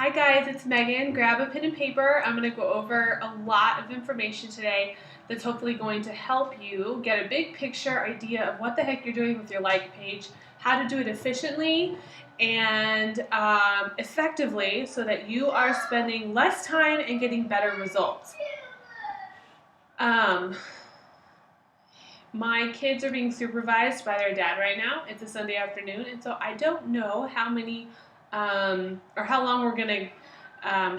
Hi guys, it's Megan. Grab a pen and paper. I'm going to go over a lot of information today that's hopefully going to help you get a big picture idea of what the heck you're doing with your like page, how to do it efficiently and effectively so that you are spending less time and getting better results. My kids are being supervised by their dad right now. It's a Sunday afternoon, and so I don't know how many or how long we're going to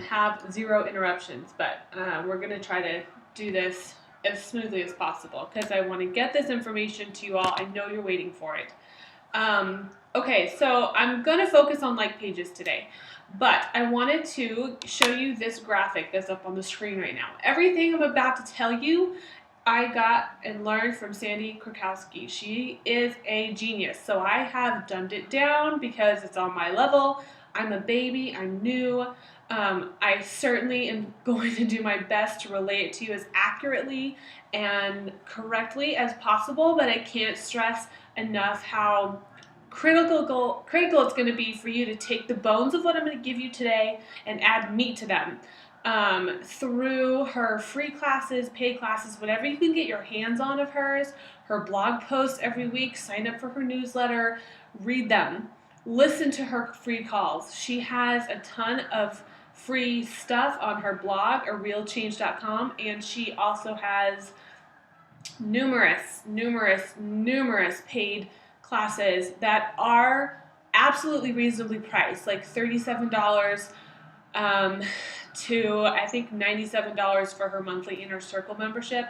have zero interruptions, but we're going to try to do this as smoothly as possible because I want to get this information to you all. I know you're waiting for it. Okay, so I'm going to focus on like pages today, but I wanted to show you this graphic that's up on the screen right now. Everything I'm about to tell you I got and learned from Sandy Krakowski. She is a genius. So I have dumbed it down because it's on my level. I'm a baby. I'm new. I certainly am going to do my best to relay it to you as accurately and correctly as possible, but I can't stress enough how critical it's going to be for you to take the bones of what I'm going to give you today and add meat to them. Through her free classes, paid classes, whatever you can get your hands on of hers, her blog posts every week, sign up for her newsletter, read them, listen to her free calls. She has a ton of free stuff on her blog, realchange.com, and she also has numerous paid classes that are absolutely reasonably priced, like $37 to I think $97 for her monthly Inner Circle membership.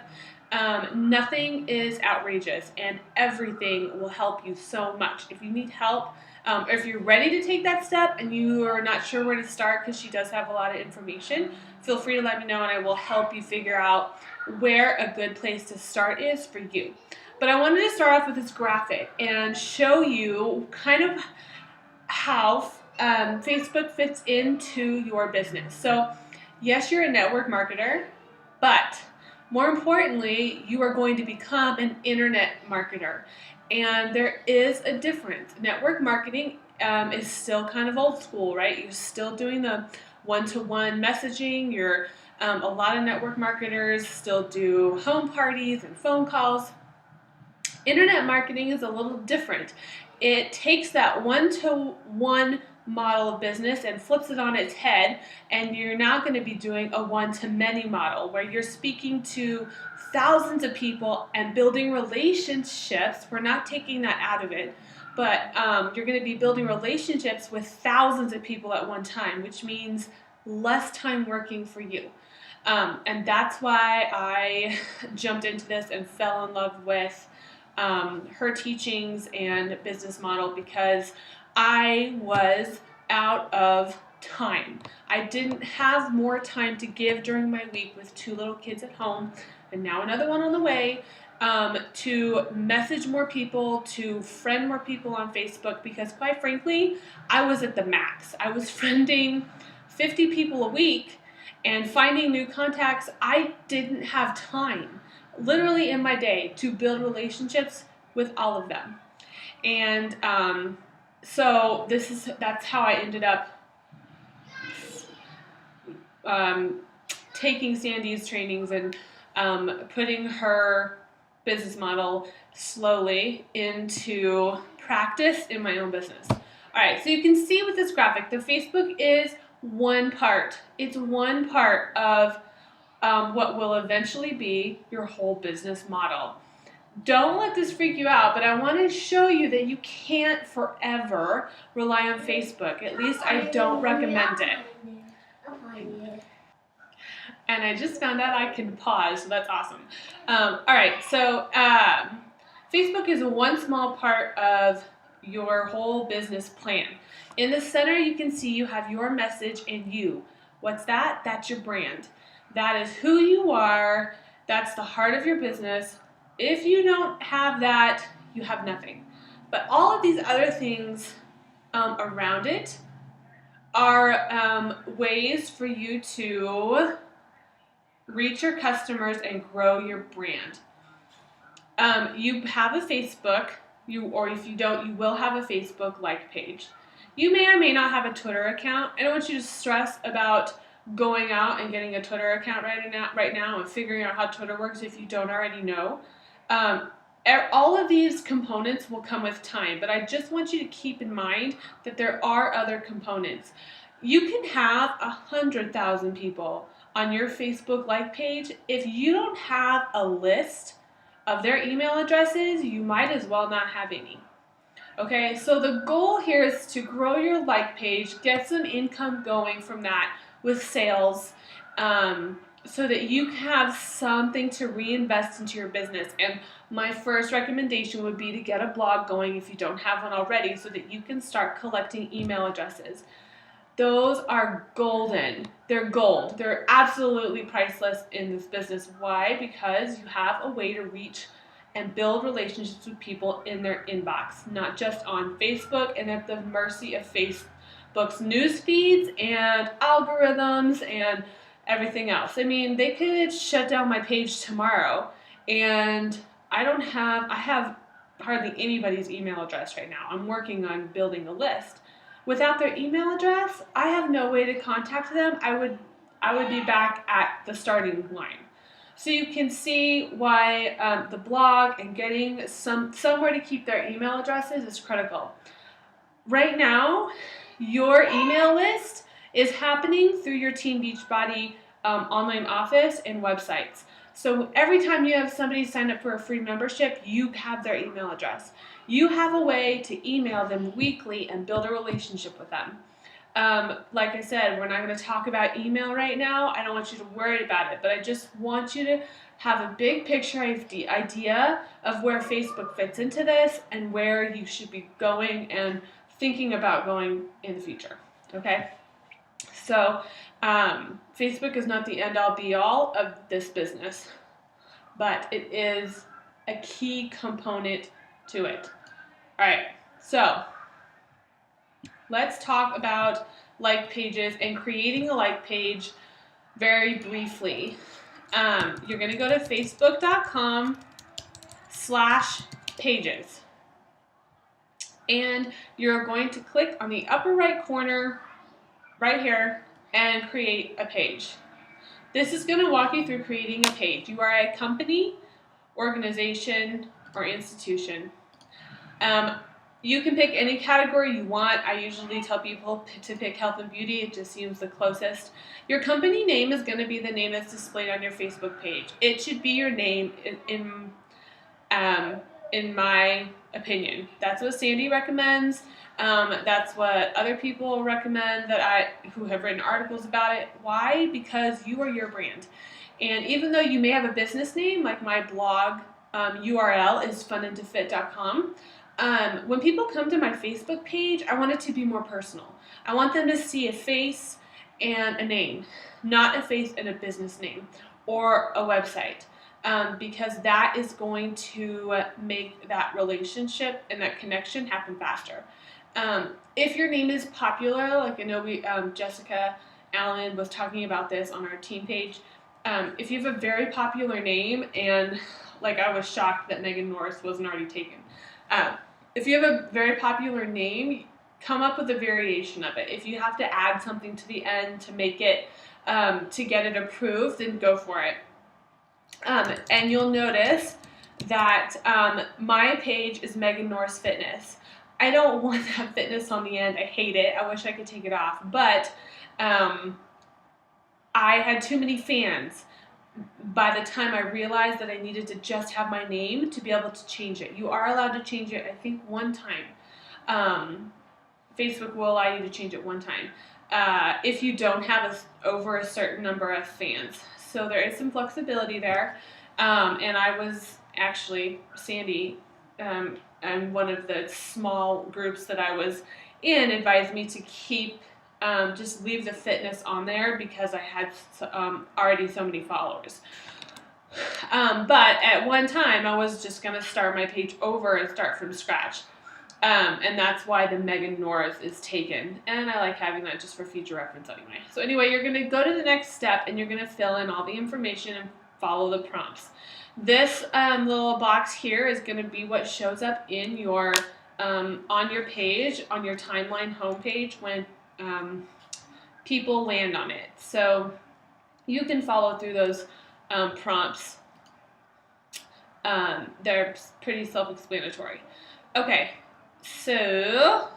Nothing is outrageous, and everything will help you so much. If you need help, or if you're ready to take that step and you are not sure where to start because she does have a lot of information, feel free to let me know and I will help you figure out where a good place to start is for you. But I wanted to start off with this graphic and show you kind of how Facebook fits into your business. So yes, you're a network marketer, but more importantly, you are going to become an internet marketer. And there is a difference. Network marketing is still kind of old school, right? You're still doing the one-to-one messaging. A lot of network marketers still do home parties and phone calls. Internet marketing is a little different. It takes that one-to-one model of business and flips it on its head, and you're now going to be doing a one-to-many model where you're speaking to thousands of people and building relationships. We're not taking that out of it, but you're going to be building relationships with thousands of people at one time, which means less time working for you. And that's why I jumped into this and fell in love with her teachings and business model, because I was out of time. I didn't have more time to give during my week with 2 little kids at home and now another one on the way, to message more people, to friend more people on Facebook, because quite frankly, I was at the max. I was friending 50 people a week and finding new contacts. I didn't have time literally in my day to build relationships with all of them. And so that's how I ended up taking Sandy's trainings and putting her business model slowly into practice in my own business. All right, so you can see with this graphic, the Facebook is one part. It's one part of what will eventually be your whole business model. Don't let this freak you out, but I want to show you that you can't forever rely on Facebook. At least I don't recommend it. And I just found out I can pause, so that's awesome. All right, so Facebook is one small part of your whole business plan. In the center, you can see you have your message and you. What's that? That's your brand. That is who you are. That's the heart of your business. If you don't have that, you have nothing. But all of these other things around it are ways for you to reach your customers and grow your brand. You have a Facebook, or if you don't, you will have a Facebook like page. You may or may not have a Twitter account. I don't want you to stress about going out and getting a Twitter account right now and figuring out how Twitter works if you don't already know. All of these components will come with time, but I just want you to keep in mind that there are other components. You can have 100,000 people on your Facebook like page. If you don't have a list of their email addresses, you might as well not have any. Okay, so the goal here is to grow your like page, get some income going from that with sales, so that you have something to reinvest into your business. And my first recommendation would be to get a blog going if you don't have one already, so that you can start collecting email addresses. Those are golden. They're gold. They're absolutely priceless in this business. Why? Because you have a way to reach and build relationships with people in their inbox, not just on Facebook and at the mercy of Facebook's news feeds and algorithms and everything else. I mean, they could shut down my page tomorrow, and I have hardly anybody's email address right now. I'm working on building a list. Without their email address, I have no way to contact them. I would be back at the starting line. So you can see why the blog and getting somewhere to keep their email addresses is critical. Right now, your email list is happening through your Team Beachbody online office and websites. So every time you have somebody sign up for a free membership, you have their email address. You have a way to email them weekly and build a relationship with them. Like I said, we're not going to talk about email right now. I don't want you to worry about it, but I just want you to have a big picture idea of where Facebook fits into this and where you should be going and thinking about going in the future. Okay? So, Facebook is not the end-all be-all of this business, but it is a key component to it. All right, so let's talk about like pages and creating a like page very briefly. You're going to go to facebook.com/pages, and you're going to click on the upper right corner right here and create a page. This is going to walk you through creating a page. You are a company, organization, or institution. You can pick any category you want. I usually tell people to pick health and beauty. It just seems the closest. Your company name is going to be the name that's displayed on your Facebook page. It should be your name in my opinion. That's what Sandy recommends. That's what other people recommend who have written articles about it. Why? Because you are your brand. And even though you may have a business name, like my blog URL is funandtofit.com, when people come to my Facebook page, I want it to be more personal. I want them to see a face and a name, not a face and a business name or a website, because that is going to make that relationship and that connection happen faster. If your name is popular, like I know Jessica Allen was talking about this on our team page, if you have a very popular name, and like I was shocked that Megan Norris wasn't already taken. If you have a very popular name, come up with a variation of it. If you have to add something to the end to make it, to get it approved, then go for it. And you'll notice that my page is Megan Norris Fitness. I don't want that fitness on the end. I hate it. I wish I could take it off. But I had too many fans by the time I realized that I needed to just have my name to be able to change it. You are allowed to change it, I think, one time. Facebook will allow you to change it one time if you don't have over a certain number of fans. So there is some flexibility there. And I was actually, Sandy, and one of the small groups that I was in advised me to just leave the fitness on there because I had already so many followers. But at one time, I was just going to start my page over and start from scratch. And that's why the Megan Norris is taken. And I like having that just for future reference anyway. So anyway, you're going to go to the next step and you're going to fill in all the information and follow the prompts. This little box here is going to be what shows up in your on your page, on your timeline homepage when people land on it. So you can follow through those prompts. They're pretty self-explanatory. Okay, so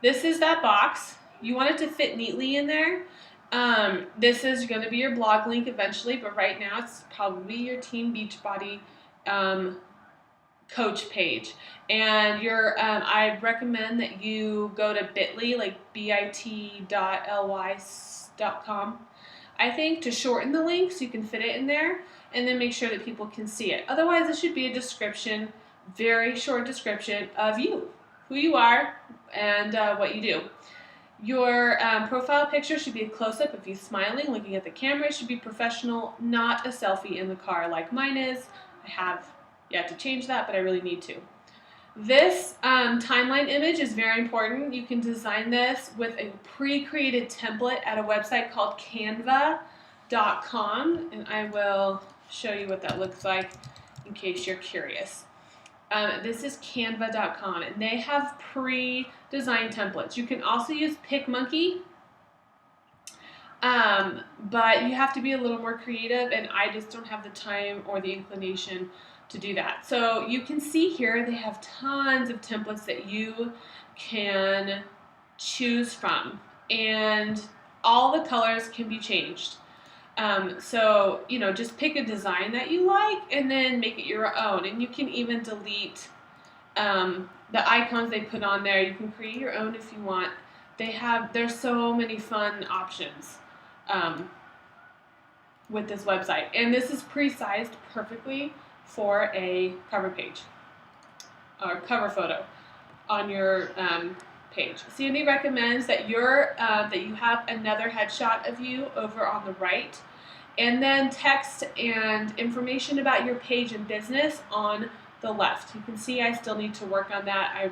this is that box. You want it to fit neatly in there. This is going to be your blog link eventually, but right now it's probably your Team Beachbody coach page. And I recommend that you go to bit.ly, like bit.ly.com, I think, to shorten the link so you can fit it in there, and then make sure that people can see it. Otherwise, it should be a description, very short description of you, who you are, and what you do. Your profile picture should be a close-up of you smiling, looking at the camera. It should be professional, not a selfie in the car like mine is. I have yet to change that, but I really need to. This timeline image is very important. You can design this with a pre-created template at a website called canva.com, and I will show you what that looks like in case you're curious. This is canva.com, and they have pre-designed templates. You can also use PicMonkey, but you have to be a little more creative, and I just don't have the time or the inclination to do that. So you can see here they have tons of templates that you can choose from, and all the colors can be changed. So, just pick a design that you like and then make it your own. And you can even delete the icons they put on there. You can create your own if you want. There's so many fun options with this website. And this is pre-sized perfectly for a cover page or cover photo on your page. Sandy recommends that you have another headshot of you over on the right, and then text and information about your page and business on the left. You can see I still need to work on that. I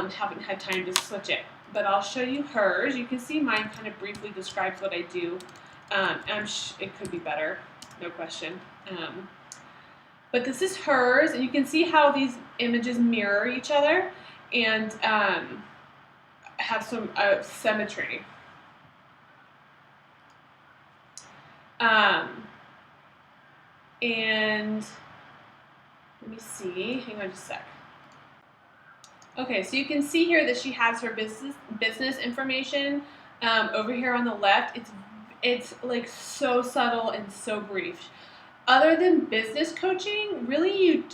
haven't had time to switch it, but I'll show you hers. You can see mine kind of briefly describes what I do. It could be better, no question. But this is hers, and you can see how these images mirror each other and have some symmetry. And let me see, hang on just a sec. Okay, so you can see here that she has her business information over here on the left. It's like so subtle and so brief. Other than business coaching, really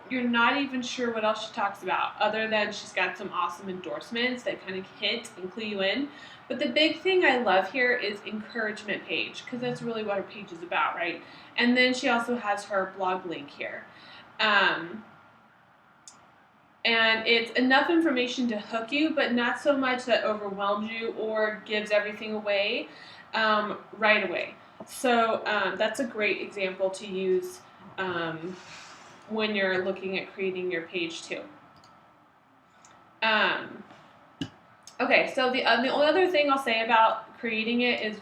you're not even sure what else she talks about, other than she's got some awesome endorsements that kind of hint and clue you in. But the big thing I love here is encouragement page, because that's really what her page is about, right? And then she also has her blog link here. And it's enough information to hook you, but not so much that overwhelms you or gives everything away right away. So that's a great example to use when you're looking at creating your page too. Okay, so the only other thing I'll say about creating it is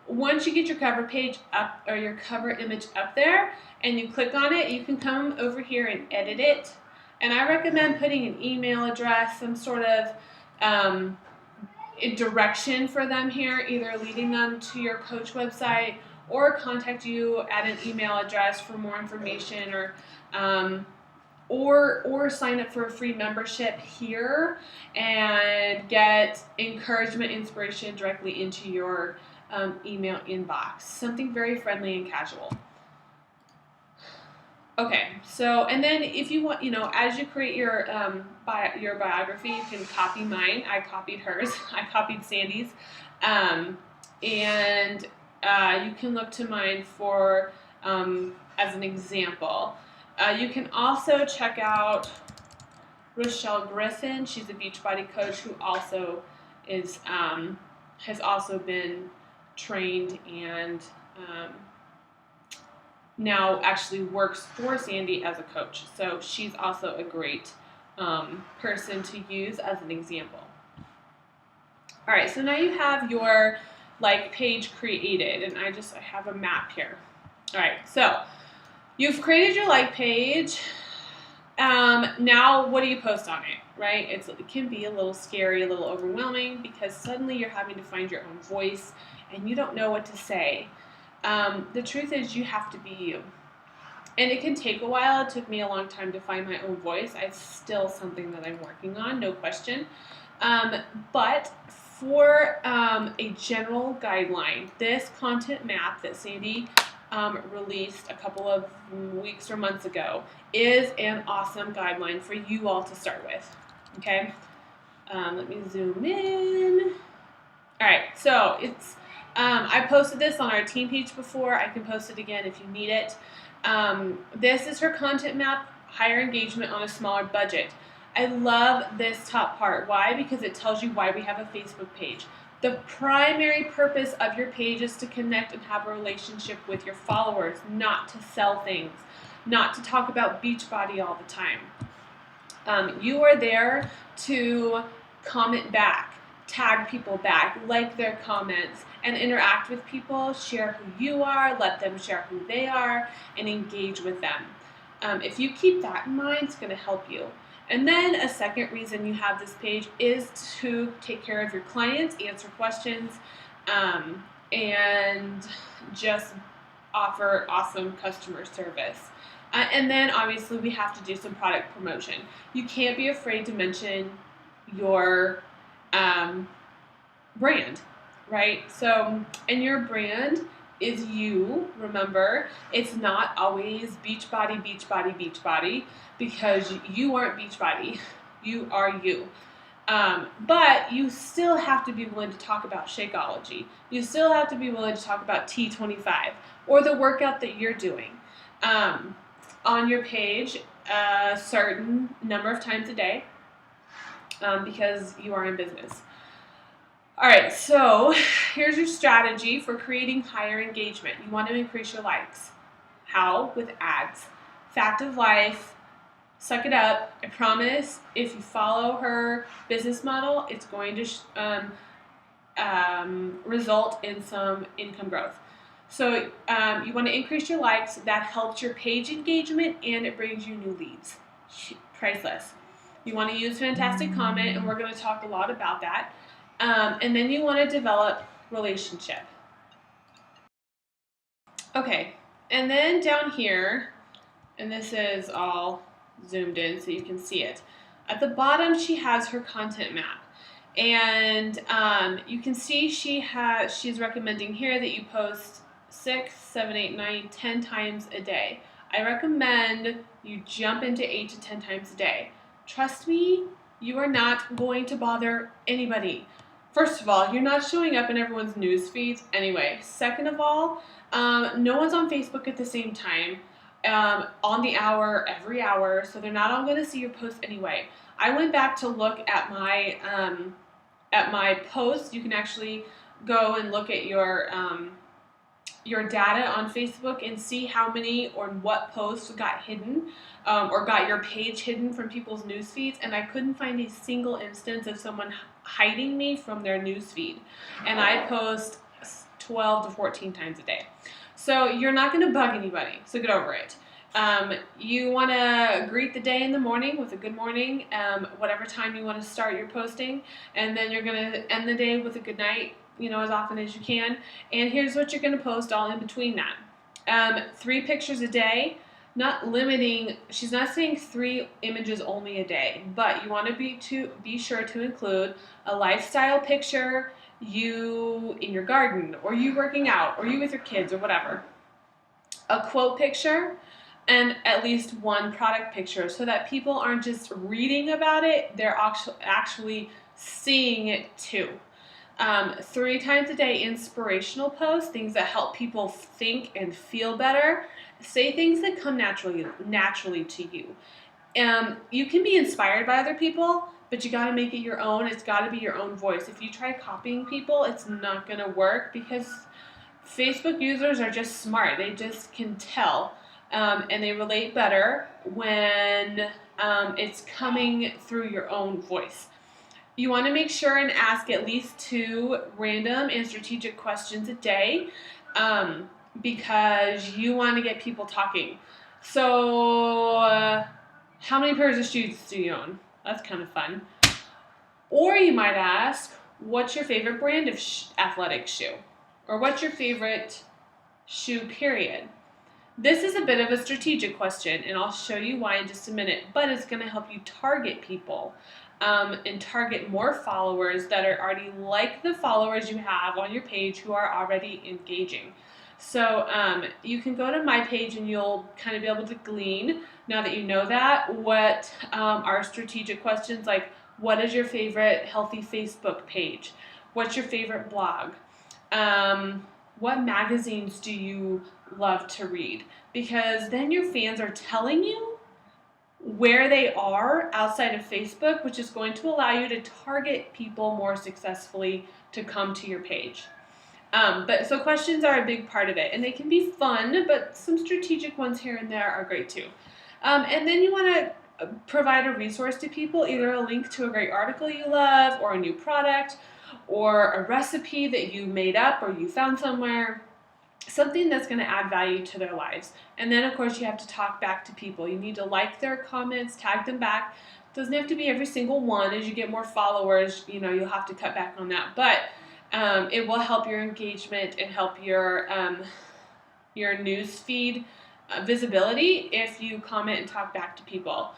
once you get your cover page up or your cover image up there and you click on it, you can come over here and edit it. And I recommend putting an email address, some sort of direction for them here, either leading them to your coach website or contact you at an email address for more information, or sign up for a free membership here and get encouragement, inspiration directly into your email inbox. Something very friendly and casual. Okay, so, and then if you want, as you create your biography, you can copy mine. I copied hers. I copied Sandy's. And you can look to mine for, as an example. You can also check out Rochelle Griffin. She's a Beachbody coach who also is, has also been trained and, now actually works for Sandy as a coach. So she's also a great person to use as an example. All right, so now you have your page created, and I have a map here. All right, so you've created your page, Now, what do you post on it, right? It can be a little scary, a little overwhelming, because suddenly you're having to find your own voice and you don't know what to say. The truth is, you have to be you. And it can take a while. It took me a long time to find my own voice. It's still something that I'm working on, no question. But for a general guideline, this content map that Sandy released a couple of weeks or months ago is an awesome guideline for you all to start with. Okay, let me zoom in. All right, so it's I posted this on our team page before. I can post it again if you need it. This is her content map, higher engagement on a smaller budget. I love this top part. Why? Because it tells you why we have a Facebook page. The primary purpose of your page is to connect and have a relationship with your followers, not to sell things, not to talk about Beachbody all the time. You are there to comment back, tag people back, like their comments, and interact with people, share who you are, let them share who they are, and engage with them. If you keep that in mind, it's going to help you. And then a second reason you have this page is to take care of your clients, answer questions, and just offer awesome customer service. And then obviously we have to do some product promotion. You can't be afraid to mention your brand, right? So, and your brand is you, remember. It's not always Beachbody, Beachbody, Beachbody, because you aren't Beachbody. You are you. But you still have to be willing to talk about Shakeology. You still have to be willing to talk about T25 or the workout that you're doing on your page a certain number of times a day because you are in business. All right, so here's your strategy for creating higher engagement. You want to increase your likes. How? With ads. Fact of life. Suck it up. I promise if you follow her business model, it's going to result in some income growth. So you want to increase your likes. That helps your page engagement and it brings you new leads. Priceless. You want to use fantastic comment, and we're going to talk a lot about that. And then you want to develop relationship. Okay, and then down here, and this is all zoomed in so you can see it. At the bottom, she has her content map. And you can see she's recommending here that you post 6, 7, 8, 9, 10 times a day. I recommend you jump into 8 to 10 times a day. Trust me, you are not going to bother anybody. First of all, you're not showing up in everyone's news feeds anyway. Second of all, no one's on Facebook at the same time, on the hour, every hour, so they're not all going to see your post anyway. I went back to look at my posts. You can actually go and look at your data on Facebook and see how many or what posts got hidden or got your page hidden from people's news feeds, and I couldn't find a single instance of someone hiding me from their news feed. And I post 12 to 14 times a day. So you're not going to bug anybody, so get over it. You want to greet the day in the morning with a good morning, whatever time you want to start your posting, and then you're going to end the day with a good night, as often as you can. And here's what you're going to post all in between that. 3 pictures a day, not limiting. She's not saying 3 images only a day, but you want to be sure to include a lifestyle picture, you in your garden, or you working out, or you with your kids, or whatever. A quote picture, and at least 1 product picture, so that people aren't just reading about it, they're actually seeing it too. 3 times a day, inspirational posts, things that help people think and feel better. Say things that come naturally to you. You can be inspired by other people, but you got to make it your own. It's got to be your own voice. If you try copying people, it's not going to work, because Facebook users are just smart. They just can tell, and they relate better when it's coming through your own voice. You want to make sure and ask at least 2 random and strategic questions a day, because you want to get people talking. So How many pairs of shoes do you own? That's kind of fun. Or you might ask, what's your favorite brand of athletic shoe? Or what's your favorite shoe, period? This is a bit of a strategic question, and I'll show you why in just a minute, but it's going to help you target people and target more followers that are already like the followers you have on your page who are already engaging. So you can go to my page and you'll kind of be able to glean, now that you know that, what are strategic questions like, what is your favorite healthy Facebook page? What's your favorite blog? What magazines do you love to read? Because then your fans are telling you where they are outside of Facebook, which is going to allow you to target people more successfully to come to your page. So questions are a big part of it, and they can be fun, but some strategic ones here and there are great too. And then you want to provide a resource to people, either a link to a great article you love, or a new product, or a recipe that you made up or you found somewhere, something that's going to add value to their lives. And then, of course, you have to talk back to people. You need to like their comments, tag them back. It doesn't have to be every single one. As you get more followers, you'll have to cut back on that. But it will help your engagement and help your news feed visibility if you comment and talk back to people.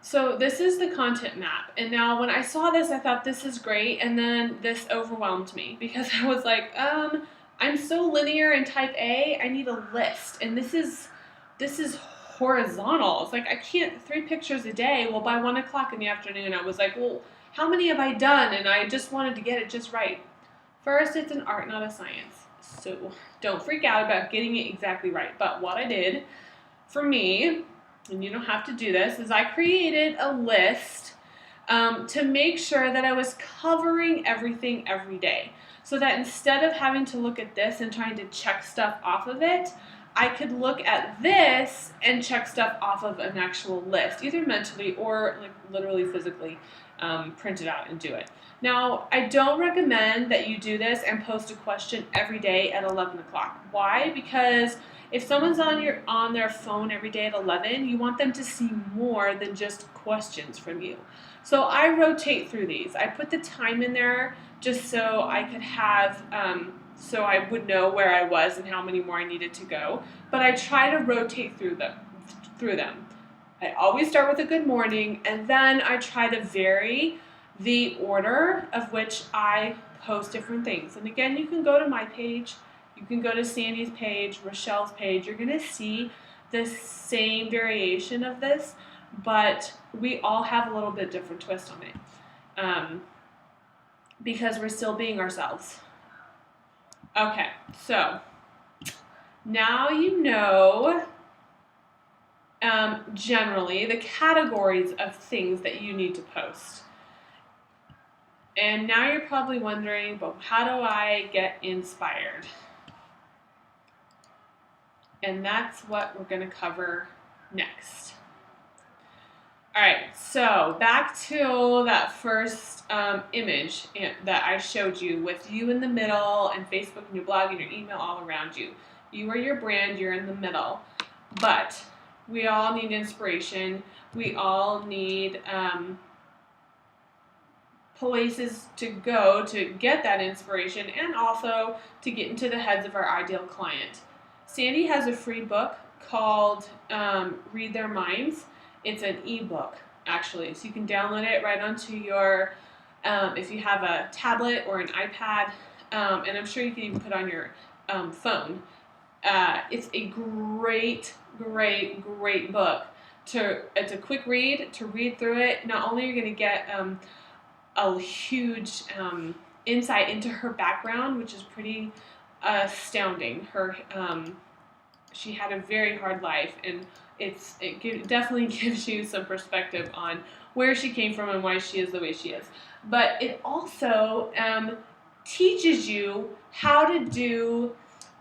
So this is the content map. And now when I saw this, I thought this is great. And then this overwhelmed me because I was like, I'm so linear in type A, I need a list. And this is horizontal. It's like, I can't 3 pictures a day. Well, by 1 o'clock in the afternoon, I was like, well, how many have I done? And I just wanted to get it just right. First, it's an art, not a science. So don't freak out about getting it exactly right. But what I did for me, and you don't have to do this, is I created a list to make sure that I was covering everything every day. So that instead of having to look at this and trying to check stuff off of it, I could look at this and check stuff off of an actual list, either mentally or like literally physically print it out and do it. Now, I don't recommend that you do this and post a question every day at 11 o'clock. Why? Because if someone's on their phone every day at 11, you want them to see more than just questions from you. So I rotate through these. I put the time in there just so I could have, so I would know where I was and how many more I needed to go. But I try to rotate through them. I always start with a good morning, and then I try to vary the order of which I post different things. And again, you can go to my page, you can go to Sandy's page, Rochelle's page. You're going to see the same variation of this, but we all have a little bit different twist on it because we're still being ourselves. Okay, so now you know generally the categories of things that you need to post. And now you're probably wondering, but how do I get inspired? And that's what we're going to cover next. All right, so back to that first image that I showed you with you in the middle and Facebook and your blog and your email all around you. You are your brand, you're in the middle. But we all need inspiration. We all need places to go to get that inspiration and also to get into the heads of our ideal client. Sandy has a free book called Read Their Minds. It's an ebook, actually, so you can download it right onto your, if you have a tablet or an iPad, and I'm sure you can even put on your phone. It's a great book. It's a quick read. To read through it, not only are you going to get a huge insight into her background, which is pretty astounding. She had a very hard life, and it definitely gives you some perspective on where she came from and why she is the way she is. But it also teaches you how to do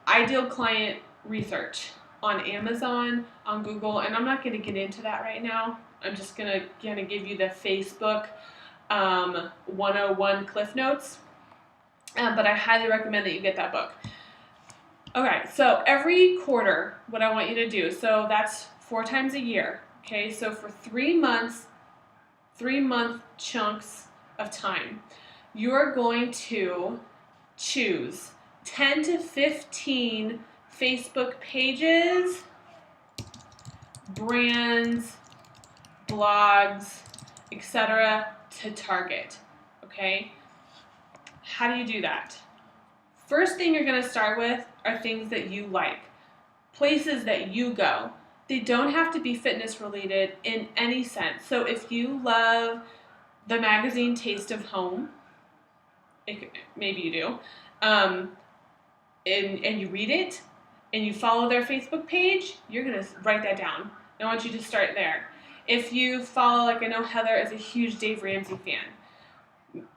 ideal client research on Amazon, on Google, and I'm not going to get into that right now. I'm just going to give you the Facebook 101 Cliff Notes, but I highly recommend that you get that book. Okay, so every quarter, what I want you to do, so that's 4 times a year, Okay, so for 3 months, 3-month chunks of time, you're going to choose 10 to 15 Facebook pages, brands, blogs, etc. to target. Okay? How do you do that? First thing you're going to start with are things that you like, places that you go. They don't have to be fitness related in any sense. So if you love the magazine Taste of Home, maybe you do, and you read it and you follow their Facebook page, you're going to write that down. I want you to start there. If you follow, like I know Heather is a huge Dave Ramsey fan,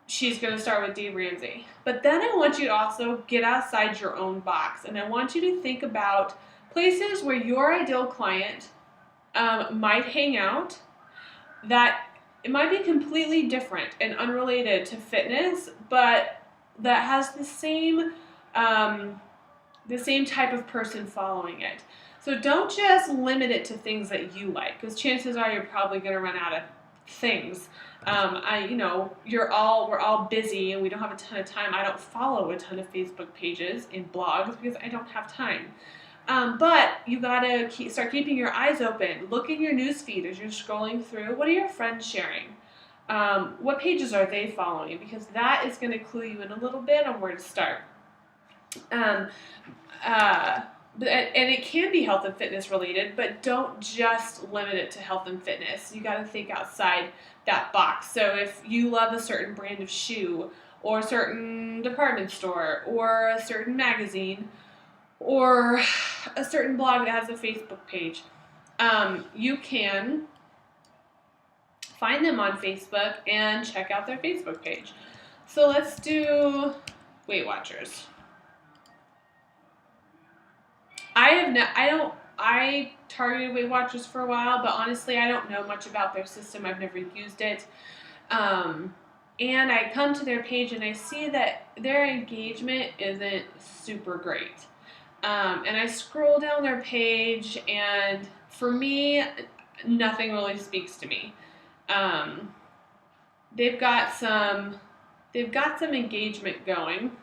she's going to start with Dave Ramsey. But then I want you to also get outside your own box, and I want you to think about places where your ideal client might hang out, that it might be completely different and unrelated to fitness, but that has the same type of person following it. So don't just limit it to things that you like, because chances are you're probably going to run out of things. We're all busy and we don't have a ton of time. I don't follow a ton of Facebook pages and blogs because I don't have time. But you gotta start keeping your eyes open. Look in your newsfeed as you're scrolling through. What are your friends sharing? What pages are they following? Because that is going to clue you in a little bit on where to start. And it can be health and fitness related, but don't just limit it to health and fitness. You got to think outside that box. So if you love a certain brand of shoe, or a certain department store, or a certain magazine, or a certain blog that has a Facebook page, you can find them on Facebook and check out their Facebook page. So let's do Weight Watchers. I targeted Weight Watchers for a while, but honestly, I don't know much about their system. I've never used it. And I come to their page and I see that their engagement isn't super great. And I scroll down their page, and for me, nothing really speaks to me. They've got some engagement going,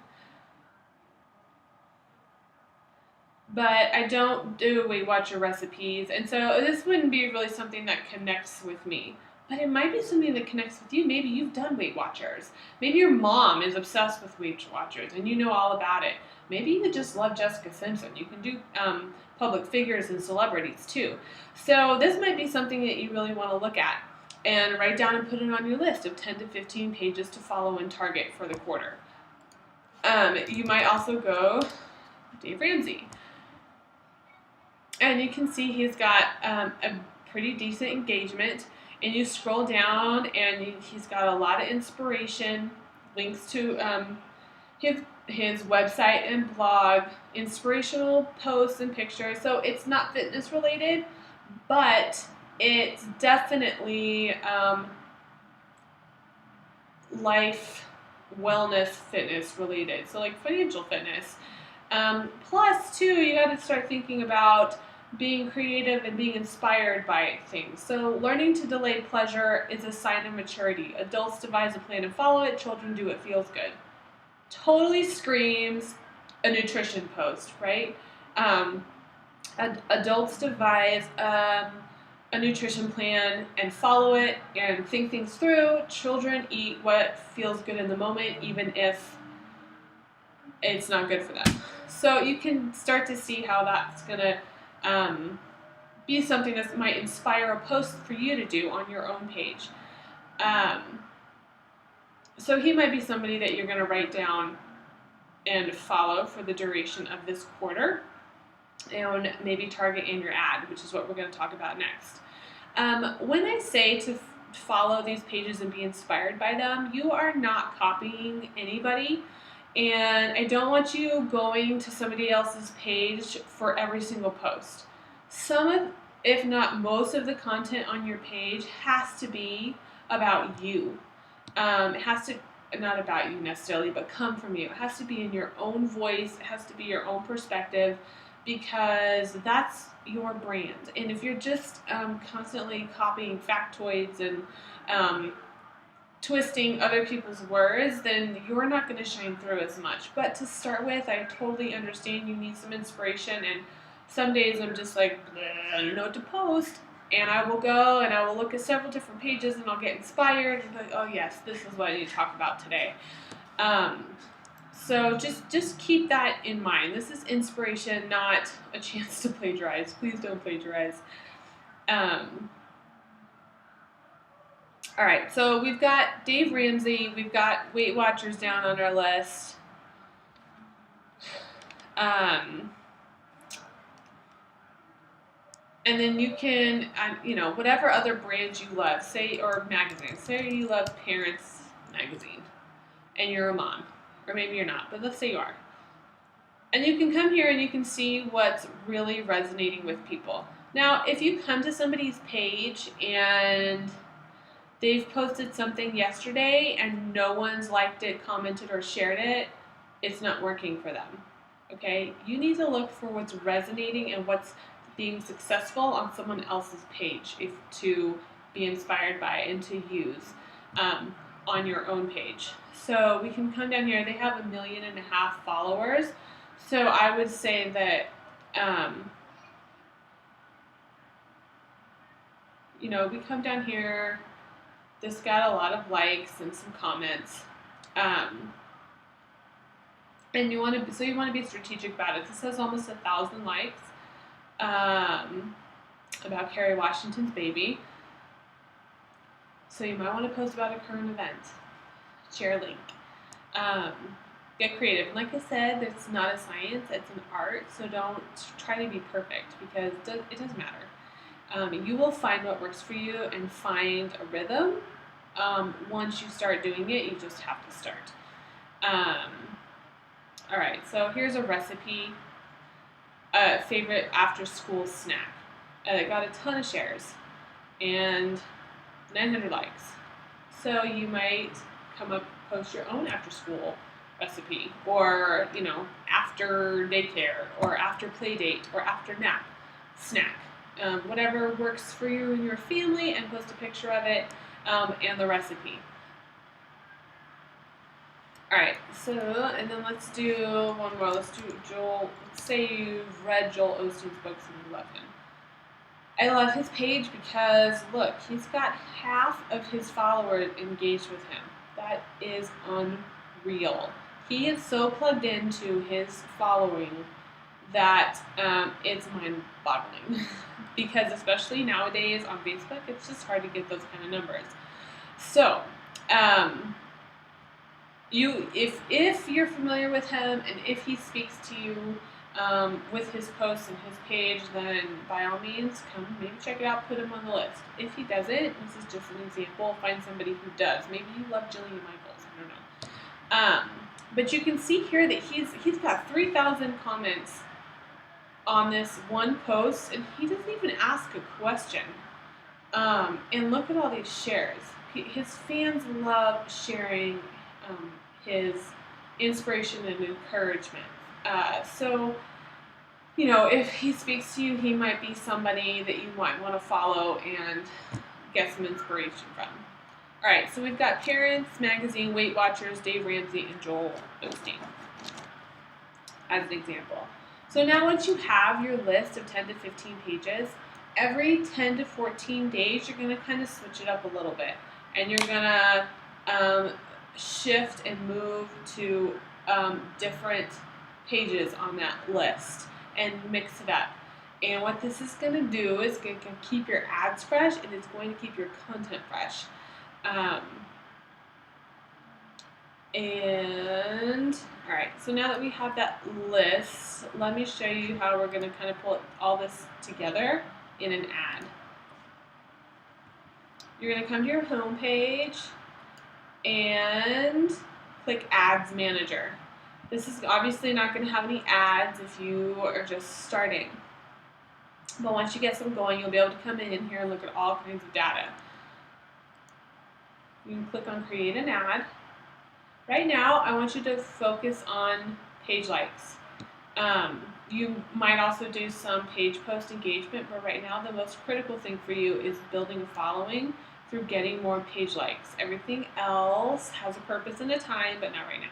but I don't do Weight Watcher recipes, and so this wouldn't be really something that connects with me. But it might be something that connects with you. Maybe you've done Weight Watchers. Maybe your mom is obsessed with Weight Watchers and you know all about it. Maybe you just love Jessica Simpson. You can do public figures and celebrities too. So this might be something that you really want to look at and write down and put it on your list of 10 to 15 pages to follow and target for the quarter. You might also go Dave Ramsey. And you can see he's got a pretty decent engagement. And you scroll down, and he's got a lot of inspiration, links to his website and blog, inspirational posts and pictures. So it's not fitness related, but it's definitely life, wellness, fitness related. So like financial fitness. Plus, too, you got to start thinking about being creative and being inspired by things. So learning to delay pleasure is a sign of maturity. Adults devise a plan and follow it. Children do what feels good. Totally screams a nutrition post, right? Adults devise a nutrition plan and follow it and think things through. Children eat what feels good in the moment, even if it's not good for them. So you can start to see how that's going to be something that might inspire a post for you to do on your own page. So he might be somebody that you're going to write down and follow for the duration of this quarter, and maybe target in your ad, which is what we're going to talk about next. When I say to follow these pages and be inspired by them, you are not copying anybody. And I don't want you going to somebody else's page for every single post. Some of, if not most of the content on your page has to be about you. It has to, not about you necessarily, but come from you. It has to be in your own voice. It has to be your own perspective. because that's your brand. And if you're just constantly copying factoids and twisting other people's words, then you're not going to shine through as much. But to start with, I totally understand you need some inspiration, and some days I'm just like, I don't know what to post, and I will go and I will look at several different pages and I'll get inspired and be like, oh yes, this is what I need to talk about today. So just keep that in mind. This is inspiration, not a chance to plagiarize. Please don't plagiarize. All right, so we've got Dave Ramsey, we've got Weight Watchers down on our list. And then you can, whatever other brands you love, say, or magazines. Say you love Parents Magazine, and you're a mom, or maybe you're not, but let's say you are. And you can come here and you can see what's really resonating with people. Now, if you come to somebody's page and they've posted something yesterday and no one's liked it, commented, or shared it, it's not working for them. Okay? You need to look for what's resonating and what's being successful on someone else's page to be inspired by and to use on your own page. So we can come down here. They have 1.5 million followers. So I would say that, we come down here. This got a lot of likes and some comments. And you want to be strategic about it. This has almost 1,000 likes. About Kerry Washington's baby. So you might want to post about a current event. Share a link. Get creative. And like I said, it's not a science, it's an art, so don't try to be perfect because it doesn't matter. You will find what works for you and find a rhythm. Once you start doing it, you just have to start. All right, so here's a recipe. Favorite after-school snack. It got a ton of shares and 900 likes. So you might post your own after-school recipe, or after daycare, or after play date, or after nap snack. Whatever works for you and your family, and post a picture of it and the recipe. All right, so, and then let's do one more. Let's do Joel. Let's say you've read Joel Osteen's books and you love him. I love his page because, look, he's got half of his followers engaged with him. That is unreal. He is so plugged into his following that it's mind-boggling. Because especially nowadays on Facebook, it's just hard to get those kind of numbers. So, if you're familiar with him and if he speaks to you with his posts and his page, then by all means, come maybe check it out, put him on the list. If he doesn't, this is just an example, find somebody who does. Maybe you love Jillian Michaels, I don't know. But you can see here that he's got 3,000 comments on this one post, and he doesn't even ask a question. And look at all these shares. His fans love sharing his inspiration and encouragement. So, if he speaks to you, he might be somebody that you might want to follow and get some inspiration from. All right, so we've got Parents Magazine, Weight Watchers, Dave Ramsey, and Joel Osteen as an example. So now once you have your list of 10 to 15 pages, every 10 to 14 days, you're going to kind of switch it up a little bit. And you're going to shift and move to different pages on that list and mix it up. And what this is going to do is going to keep your ads fresh, and it's going to keep your content fresh. And all right, so now that we have that list, let me show you how we're going to kind of pull all this together in an ad. You're going to come to your home page and click Ads Manager. This is obviously not going to have any ads if you are just starting. But once you get some going, you'll be able to come in here and look at all kinds of data. You can click on Create an Ad. Right now, I want you to focus on page likes. You might also do some page post engagement, but right now the most critical thing for you is building a following through getting more page likes. Everything else has a purpose and a time, but not right now.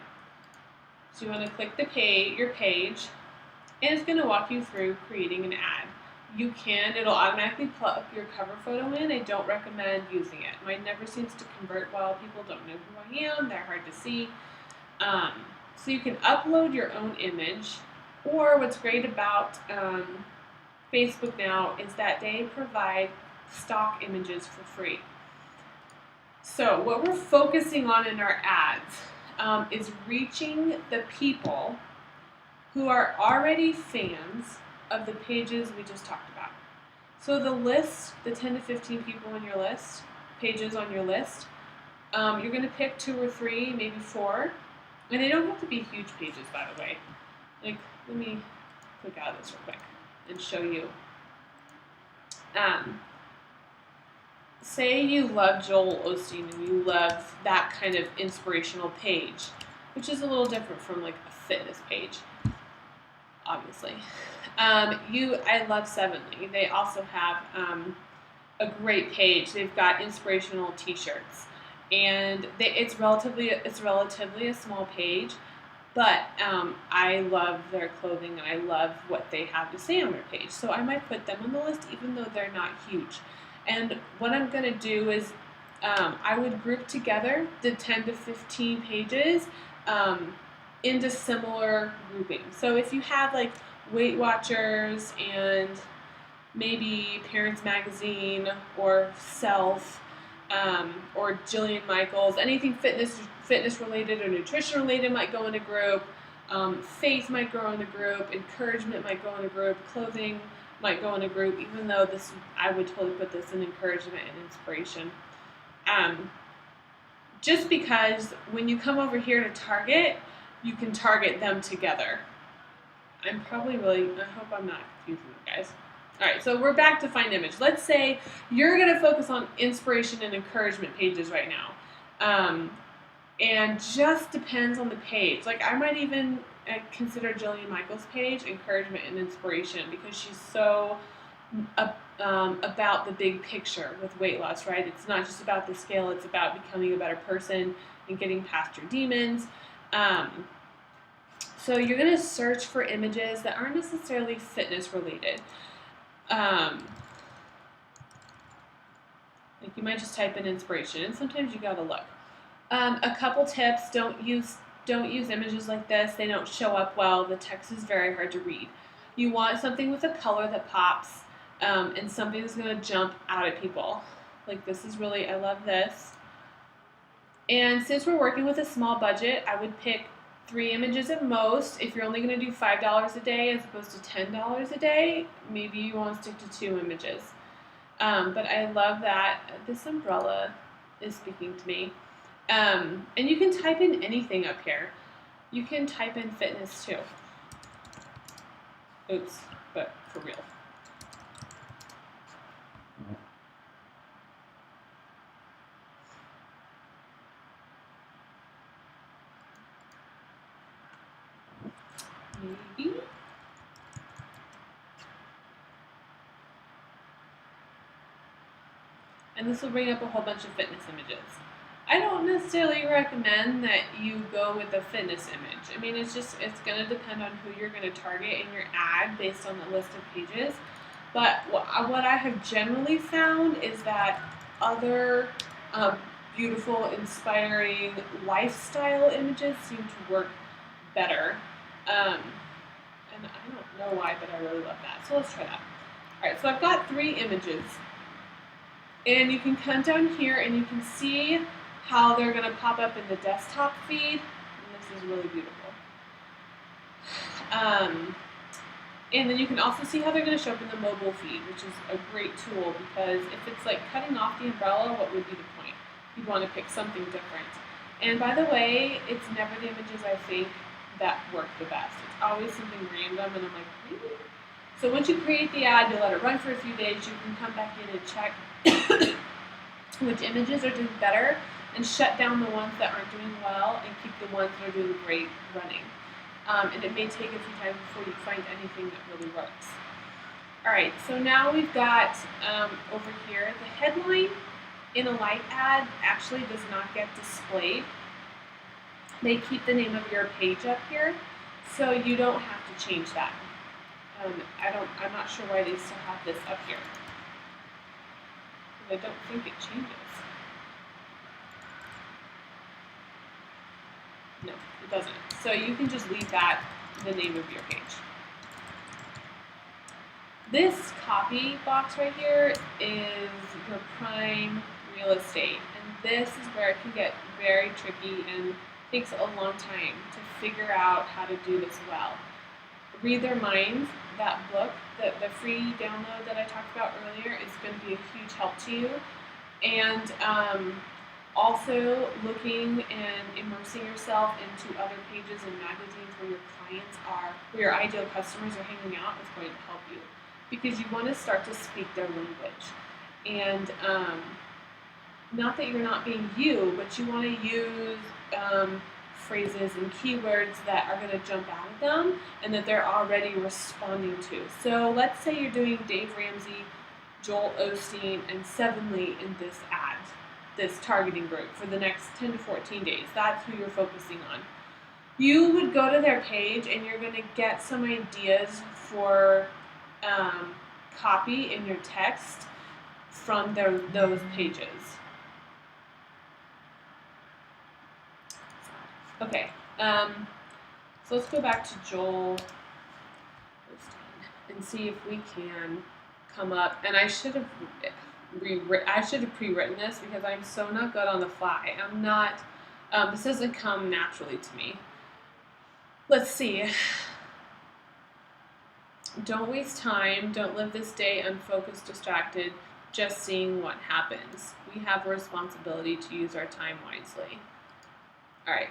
So you want to click your page, and it's going to walk you through creating an ad. It'll automatically plug your cover photo in. I don't recommend using it. Mine never seems to convert well. People don't know who I am. They're hard to see. So you can upload your own image, or what's great about Facebook now is that they provide stock images for free. So what we're focusing on in our ads is reaching the people who are already fans of the pages we just talked about. So the list, the 10 to 15 people on your list, pages on your list, you're going to pick 2 or 3, maybe 4. And they don't have to be huge pages, by the way. Like, let me click out of this real quick and show you. Say you love Joel Osteen and you love that kind of inspirational page, which is a little different from like a fitness page, obviously. I love Sevenly. They also have a great page. They've got inspirational T-shirts. And it's relatively a small page, but I love their clothing and I love what they have to say on their page. So I might put them on the list even though they're not huge. And what I'm going to do is I would group together the 10 to 15 pages into similar groupings. So if you have like Weight Watchers and maybe Parents Magazine or Self, or Jillian Michaels, anything fitness related or nutrition related might go in a group. Faith might go in a group. Encouragement might go in a group. Clothing might go in a group. Even though I would totally put this in encouragement and inspiration. Just because when you come over here to target, you can target them together. I hope I'm not confusing you guys. All right, so we're back to find image. Let's say you're going to focus on inspiration and encouragement pages right now. And just depends on the page. Like I might even consider Jillian Michaels' page encouragement and inspiration because she's so about the big picture with weight loss, right? It's not just about the scale. It's about becoming a better person and getting past your demons. So you're going to search for images that aren't necessarily fitness related. Like you might just type in inspiration, and sometimes you gotta look. A couple tips: don't use images like this. They don't show up well. The text is very hard to read. You want something with a color that pops, and something that's gonna jump out at people. Like I love this. And since we're working with a small budget, I would pick 3 images at most. If you're only going to do $5 a day as opposed to $10 a day, maybe you want to stick to 2 images. But I love that this umbrella is speaking to me. And you can type in anything up here. You can type in fitness too. Oops, but for real. Maybe. And this will bring up a whole bunch of fitness images. I don't necessarily recommend that you go with a fitness image. I mean, it's going to depend on who you're going to target in your ad based on the list of pages. But what I have generally found is that other beautiful, inspiring lifestyle images seem to work better. And I don't know why, but I really love that. So let's try that. Alright, so I've got 3 images. And you can come down here and you can see how they're going to pop up in the desktop feed. And this is really beautiful. And then you can also see how they're going to show up in the mobile feed, which is a great tool because if it's like cutting off the umbrella, what would be the point? You'd want to pick something different. And by the way, it's never the images I think that work the best. It's always something random and I'm like, really? So once you create the ad, you let it run for a few days, you can come back in and check which images are doing better and shut down the ones that aren't doing well and keep the ones that are doing great running. and it may take a few times before you find anything that really works. All right, so now we've got over here the headline in a light ad actually does not get displayed. They keep the name of your page up here, so you don't have to change that. I'm not sure why they still have this up here. I don't think it changes. No, it doesn't. So you can just leave that the name of your page. This copy box right here is your prime real estate, and this is where it can get very tricky and takes a long time to figure out how to do this well. Read Their Minds, that book, the free download that I talked about earlier, is going to be a huge help to you. And also looking and immersing yourself into other pages and magazines where your clients are, where your ideal customers are hanging out is going to help you. Because you want to start to speak their language. And not that you're not being you, but you want to use phrases and keywords that are going to jump out at them and that they're already responding to. So let's say you're doing Dave Ramsey, Joel Osteen, and Seven Lee in this ad, this targeting group for the next 10 to 14 days. That's who you're focusing on. You would go to their page and you're going to get some ideas for copy in your text from those pages. Okay, so let's go back to Joel and see if we can come up. And I should have pre-written this because I'm so not good on the fly. I'm not. This doesn't come naturally to me. Let's see. Don't waste time. Don't live this day unfocused, distracted, just seeing what happens. We have a responsibility to use our time wisely. All right.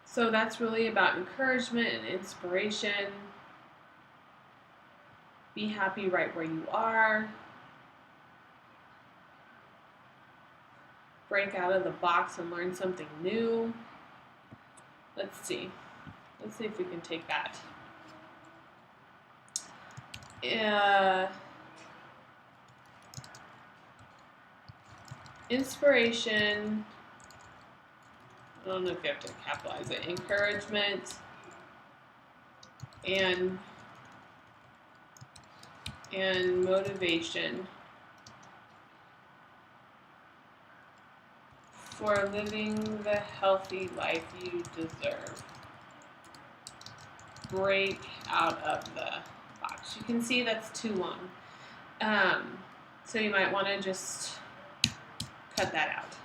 So that's really about encouragement and inspiration. Be happy right where you are. Break out of the box and learn something new. Let's see. Let's see if we can take that. Inspiration. I don't know if you have to capitalize it. Encouragement and motivation for living the healthy life you deserve. Break out of the box. You can see that's too long. So you might want to just cut that out.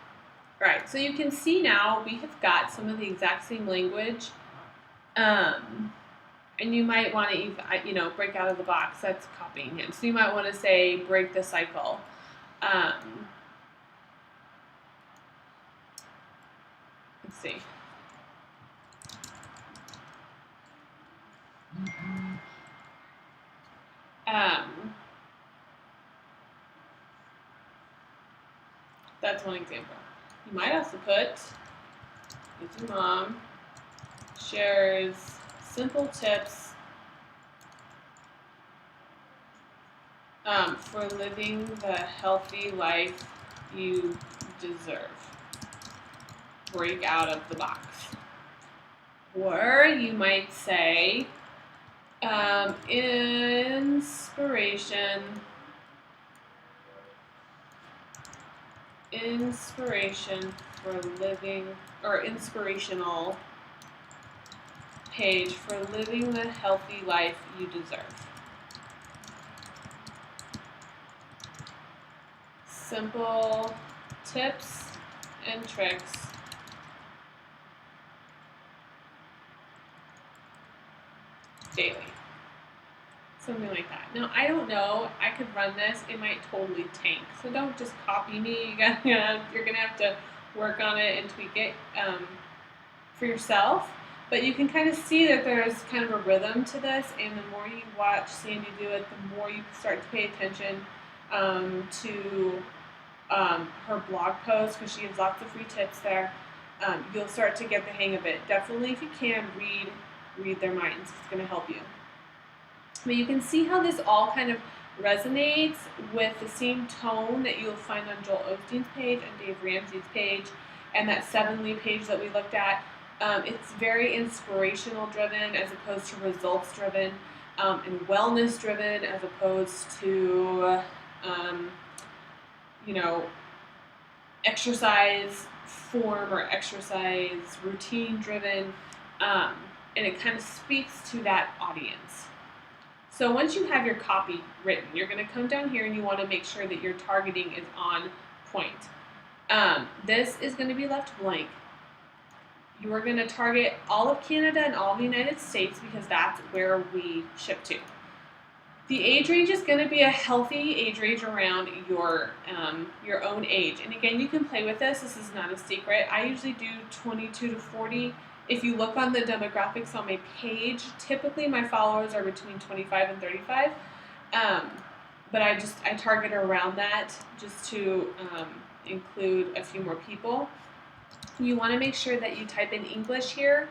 All right, so you can see now we have got some of the exact same language. And you might want to, break out of the box. That's copying him. So you might want to say, break the cycle. Let's see. That's one example. You might also put, if your mom shares simple tips for living the healthy life you deserve. Break out of the box. Or you might say, inspiration for living, or inspirational page for living the healthy life you deserve. Simple tips and tricks daily. Something like that. Now, I don't know. I could run this. It might totally tank. So don't just copy me. You're gonna have to work on it and tweak it for yourself. But you can kind of see that there's kind of a rhythm to this, and the more you watch Sandy do it, the more you start to pay attention to her blog posts, because she has lots of free tips there, you'll start to get the hang of it. Definitely, if you can, read their minds. It's going to help you. But you can see how this all kind of resonates with the same tone that you'll find on Joel Osteen's page and Dave Ramsey's page and that Seven Lee page that we looked at. It's very inspirational driven as opposed to results driven, and wellness driven as opposed to, exercise form or exercise routine driven. And it kind of speaks to that audience. So once you have your copy written, you're going to come down here and you want to make sure that your targeting is on point. This is going to be left blank. You are going to target all of Canada and all of the United States because that's where we ship to. The age range is going to be a healthy age range around your own age. And again, you can play with this. This is not a secret. I usually do 22 to 40. If you look on the demographics on my page, typically my followers are between 25 and 35. But I target around that just to include a few more people. You want to make sure that you type in English here,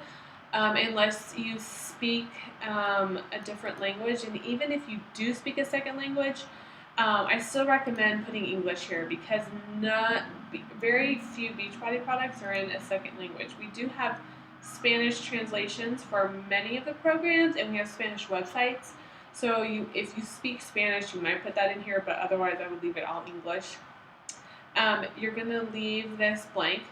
unless you speak a different language. And even if you do speak a second language, I still recommend putting English here because very few Beachbody products are in a second language. We do have Spanish translations for many of the programs, and we have Spanish websites. So if you speak Spanish, you might put that in here, but otherwise I would leave it all English. You're going to leave this blank.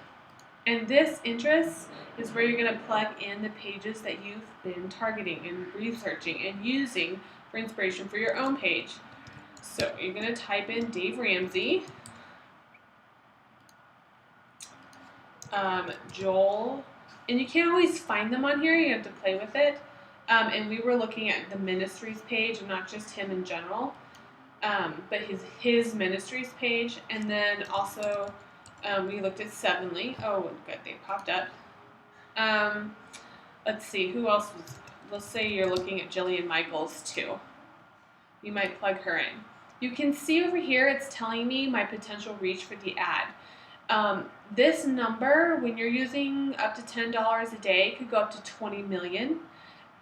And this interests is where you're going to plug in the pages that you've been targeting and researching and using for inspiration for your own page. So you're going to type in Dave Ramsey, Joel, and you can't always find them on here. You have to play with it. And we were looking at the ministries page and not just him in general, but his ministries page. And then also we looked at Seven Lee. Oh, good, they popped up. Let's see, who else was, let's say you're looking at Jillian Michaels too. You might plug her in. You can see over here it's telling me my potential reach for the ad. This number, when you're using up to $10 a day, could go up to 20 million.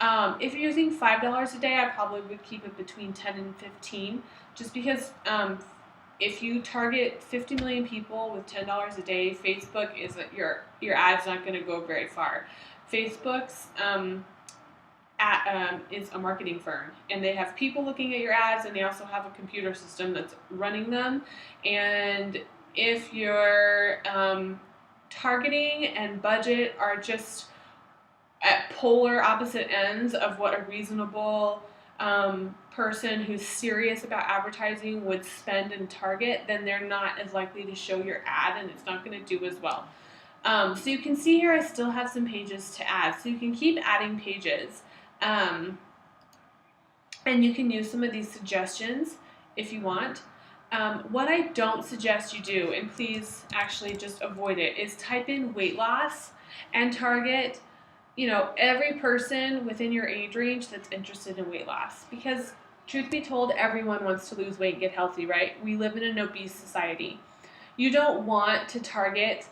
If you're using $5 a day, I probably would keep it between 10 and 15, just because if you target 50 million people with $10 a day, Facebook is your ad's not going to go very far. Facebook's is a marketing firm, and they have people looking at your ads, and they also have a computer system that's running them. And if your targeting and budget are just at polar opposite ends of what a reasonable person who's serious about advertising would spend and target, then they're not as likely to show your ad, and it's not going to do as well. So you can see here I still have some pages to add. So you can keep adding pages. And you can use some of these suggestions if you want. What I don't suggest you do, and please actually just avoid it, is type in weight loss and target every person within your age range that's interested in weight loss. Because truth be told, everyone wants to lose weight and get healthy, right? We live in an obese society. You don't want to target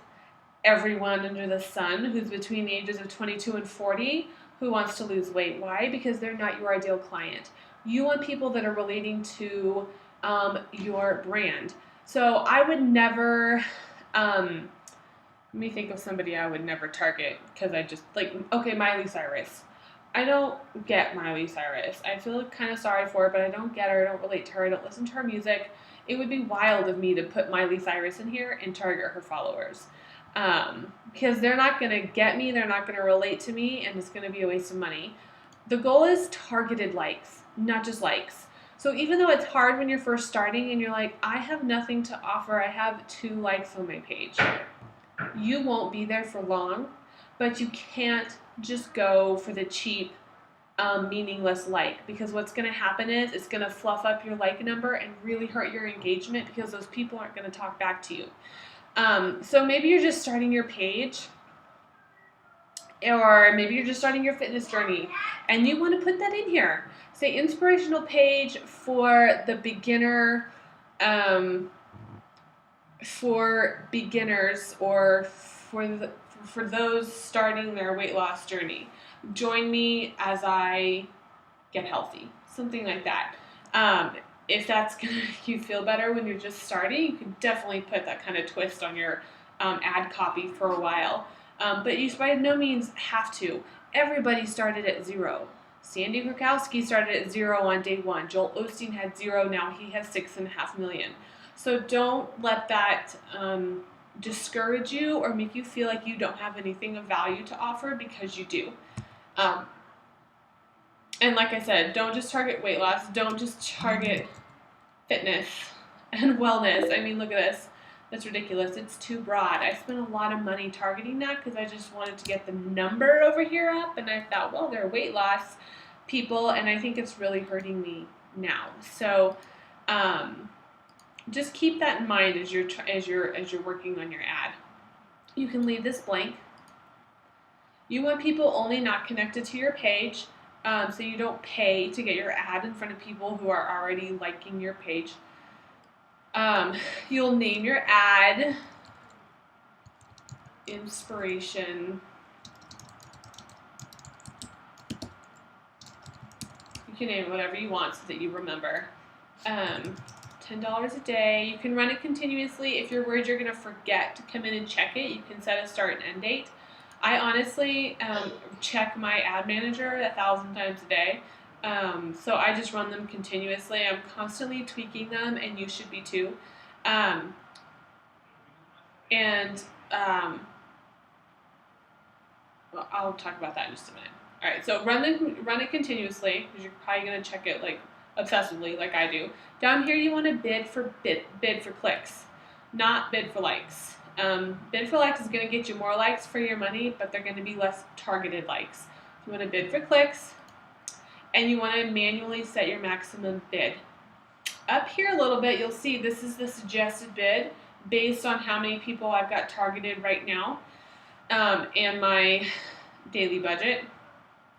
everyone under the sun who's between the ages of 22 and 40 who wants to lose weight. Why? Because they're not your ideal client. You want people that are relating to your brand. So I would never, let me think of somebody I would never target, because I just, Miley Cyrus. I don't get Miley Cyrus. I feel kind of sorry for her, but I don't get her. I don't relate to her. I don't listen to her music. It would be wild of me to put Miley Cyrus in here and target her followers. Because they're not going to get me, they're not going to relate to me, and it's going to be a waste of money. The goal is targeted likes, not just likes. So even though it's hard when you're first starting and you're like, I have nothing to offer, I have 2 likes on my page, you won't be there for long, but you can't just go for the cheap, meaningless like, because what's going to happen is it's going to fluff up your like number and really hurt your engagement because those people aren't going to talk back to you. So maybe you're just starting your page, or maybe you're just starting your fitness journey and you want to put that in here. Say inspirational page for the beginner for beginners or for those starting their weight loss journey. Join me as I get healthy, something like that. If that's going to make you feel better when you're just starting, you can definitely put that kind of twist on your ad copy for a while. But you by no means have to. Everybody started at 0. Sandy Krakowski started at 0 on day 1. Joel Osteen had 0. Now he has 6.5 million. So don't let that discourage you or make you feel like you don't have anything of value to offer, because you do. And like I said, don't just target weight loss. Don't just target fitness and wellness. I mean, look at this. That's ridiculous. It's too broad. I spent a lot of money targeting that because I just wanted to get the number over here up. And I thought, well, they're weight loss people, and I think it's really hurting me now. So just keep that in mind as you're working on your ad. You can leave this blank. You want people only not connected to your page. So you don't pay to get your ad in front of people who are already liking your page. You'll name your ad Inspiration. You can name it whatever you want so that you remember. $10 a day. You can run it continuously. If you're worried you're going to forget to come in and check it, you can set a start and end date. I honestly check my ad manager 1,000 times a day, so I just run them continuously. I'm constantly tweaking them, and you should be too. I'll talk about that in just a minute. All right, so run it continuously, because you're probably going to check it like obsessively, like I do. Down here, you want to bid for clicks, not bid for likes. Bid for likes is going to get you more likes for your money, but they're going to be less targeted likes. You want to bid for clicks, and you want to manually set your maximum bid. Up here a little bit, you'll see this is the suggested bid based on how many people I've got targeted right now, and my daily budget,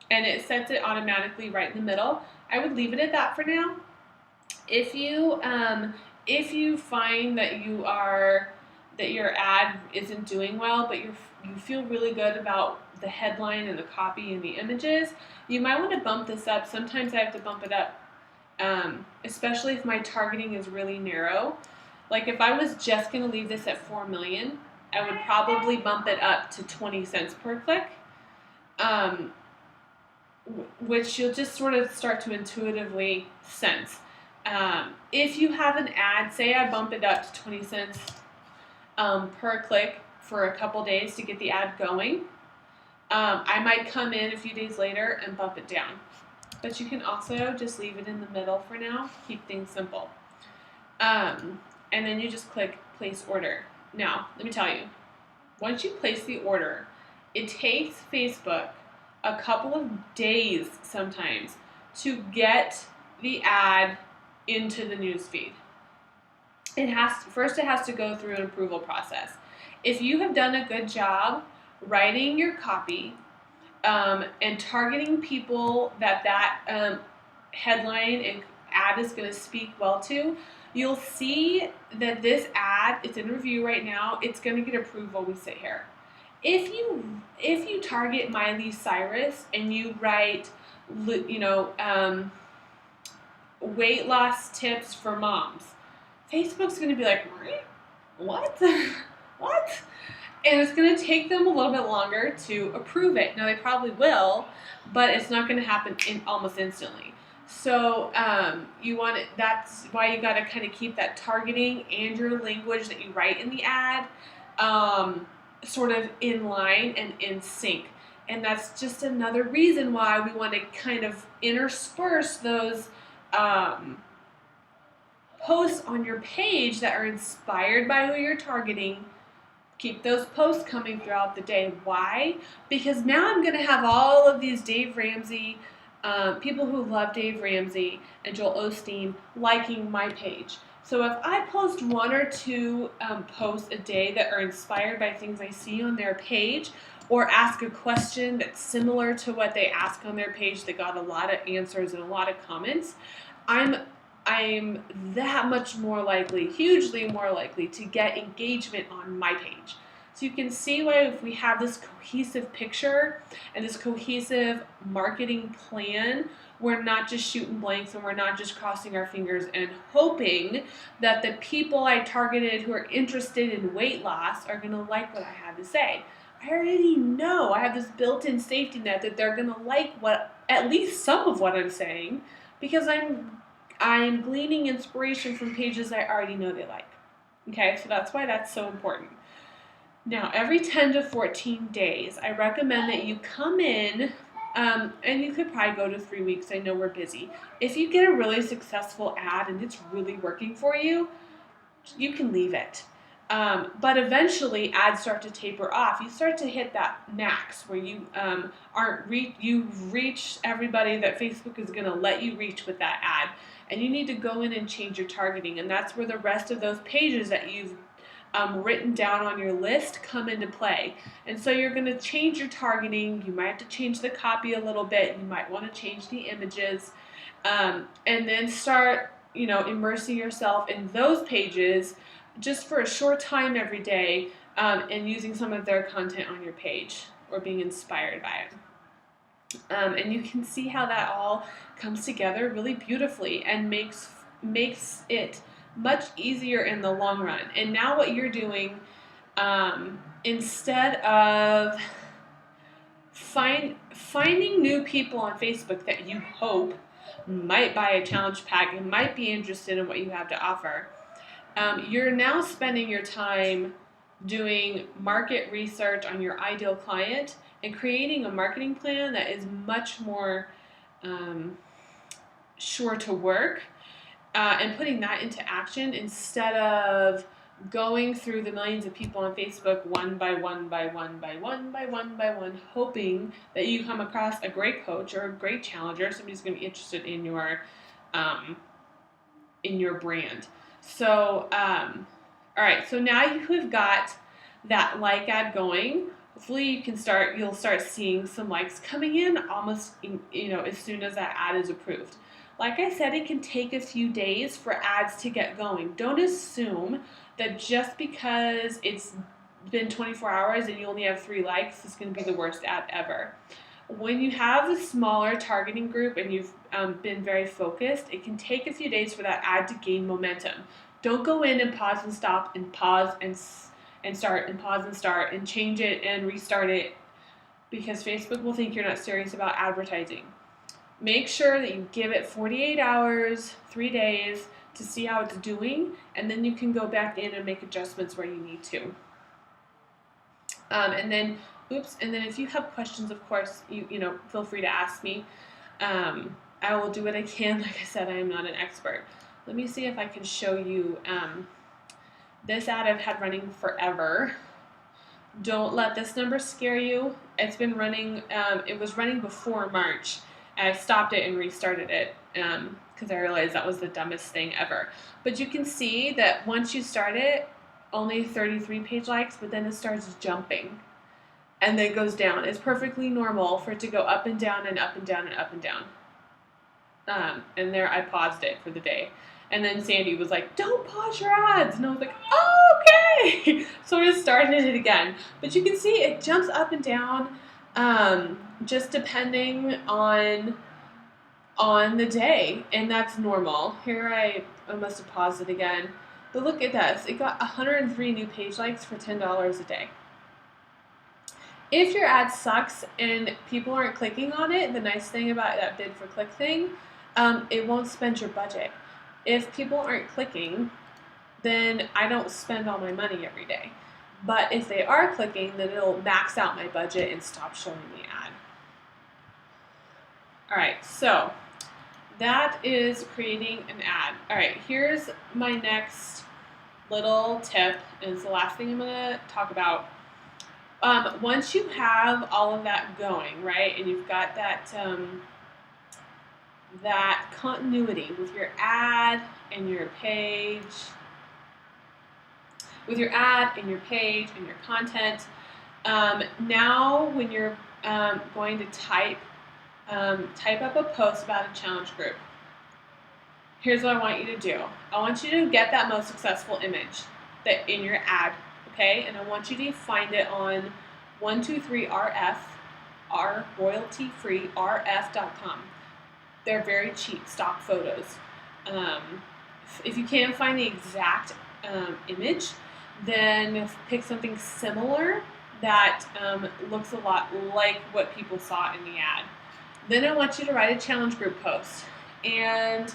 and it sets it automatically right in the middle. I would leave it at that for now. If you find that your ad isn't doing well, but you feel really good about the headline and the copy and the images, you might want to bump this up. Sometimes I have to bump it up, especially if my targeting is really narrow. Like if I was just going to leave this at 4 million, I would probably bump it up to 20 cents per click, which you'll just sort of start to intuitively sense. If you have an ad, say I bump it up to 20 cents per click for a couple days to get the ad going, I might come in a few days later and bump it down. But you can also just leave it in the middle for now, keep things simple. And then you just click place order. Now, let me tell you, once you place the order, it takes Facebook a couple of days sometimes to get the ad into the newsfeed. It has to go through an approval process. If you have done a good job writing your copy and targeting people that headline and ad is going to speak well to, you'll see that this ad, it's in review right now, it's going to get approved while we sit here. If you target Miley Cyrus and you write, weight loss tips for moms, Facebook's going to be like, what? What? And it's going to take them a little bit longer to approve it. Now, they probably will, but it's not going to happen almost instantly. So that's why you got to kind of keep that targeting and your language that you write in the ad sort of in line and in sync. And that's just another reason why we want to kind of intersperse those posts on your page that are inspired by who you're targeting. Keep those posts coming throughout the day. Why? Because now I'm going to have all of these Dave Ramsey, people who love Dave Ramsey and Joel Osteen liking my page. So if I post 1 or 2 posts a day that are inspired by things I see on their page, or ask a question that's similar to what they ask on their page that got a lot of answers and a lot of comments, I'm I'm that much more likely, hugely more likely to get engagement on my page. So you can see why if we have this cohesive picture and this cohesive marketing plan, we're not just shooting blanks and we're not just crossing our fingers and hoping that the people I targeted who are interested in weight loss are going to like what I have to say. I already know I have this built-in safety net that they're going to like what, at least some of what I'm saying, because I'm gleaning inspiration from pages I already know they like. Okay, so that's why that's so important. Now, every 10 to 14 days, I recommend that you come in, and you could probably go to 3 weeks. I know we're busy. If you get a really successful ad and it's really working for you, you can leave it. But eventually, ads start to taper off. You start to hit that max where you you've reached everybody that Facebook is going to let you reach with that ad, and you need to go in and change your targeting. And that's where the rest of those pages that you've written down on your list come into play. And so you're going to change your targeting. You might have to change the copy a little bit. You might want to change the images, and then start, immersing yourself in those pages just for a short time every day, and using some of their content on your page or being inspired by it. And you can see how that all comes together really beautifully and makes it much easier in the long run. And now what you're doing, instead of finding new people on Facebook that you hope might buy a challenge pack and might be interested in what you have to offer, you're now spending your time doing market research on your ideal client and creating a marketing plan that is much more sure to work, and putting that into action instead of going through the millions of people on Facebook one by one by one by one by one by one, hoping that you come across a great coach or a great challenger, somebody who's going to be interested in your brand. So, all right. So now you've got that like ad going. Hopefully, you'll start seeing some likes coming in almost, as soon as that ad is approved. Like I said, it can take a few days for ads to get going. Don't assume that just because it's been 24 hours and you only have 3 likes, it's going to be the worst ad ever. When you have a smaller targeting group and you've been very focused, it can take a few days for that ad to gain momentum. Don't go in and pause and stop and pause and start and pause and start and change it and restart it, because Facebook will think you're not serious about advertising. Make sure that you give it 48 hours, 3 days to see how it's doing, and then you can go back in and make adjustments where you need to. And then if you have questions, of course, you feel free to ask me. I will do what I can. Like I said, I am not an expert. Let me see if I can show you this ad I've had running forever. Don't let this number scare you. It's been running, it was running before March. I stopped it and restarted it because I realized that was the dumbest thing ever. But you can see that once you start it, only 33 page likes, but then it starts jumping and then goes down. It's perfectly normal for it to go up and down and up and down and up and down. And there I paused it for the day. And then Sandy was like, don't pause your ads. And I was like, oh, okay. So I started it again. But you can see it jumps up and down, just depending on the day. And that's normal. Here I must have paused it again. But look at this. It got 103 new page likes for $10 a day. If your ad sucks and people aren't clicking on it, the nice thing about that bid for click thing, it won't spend your budget. If people aren't clicking, then I don't spend all my money every day. But if they are clicking, then it'll max out my budget and stop showing the ad. All right, so that is creating an ad. All right, here's my next little tip. It's the last thing I'm going to talk about. Once you have all of that going, right, and you've got that that continuity with your ad and your page, and your content, now when you're going to type up a post about a challenge group, here's what I want you to do. I want you to get that most successful image that in your ad, okay? And I want you to find it on 123RF, R royalty free RF.com. They're very cheap stock photos. If you can't find the exact image, then pick something similar that looks a lot like what people saw in the ad. Then I want you to write a challenge group post. And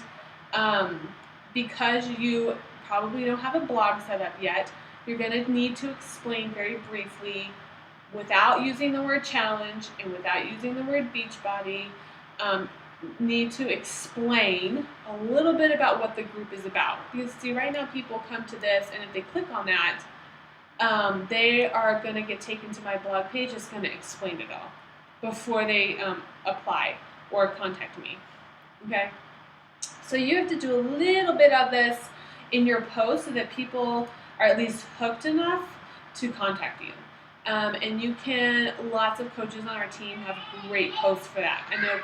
because you probably don't have a blog set up yet, you're going to need to explain very briefly, without using the word challenge and without using the word Beachbody, need to explain a little bit about what the group is about. Because see, right now people come to this, and if they click on that, they are going to get taken to my blog page. It's going to explain it all before they apply or contact me. Okay? So you have to do a little bit of this in your post so that people are at least hooked enough to contact you. And you can, lots of coaches on our team have great posts for that. I know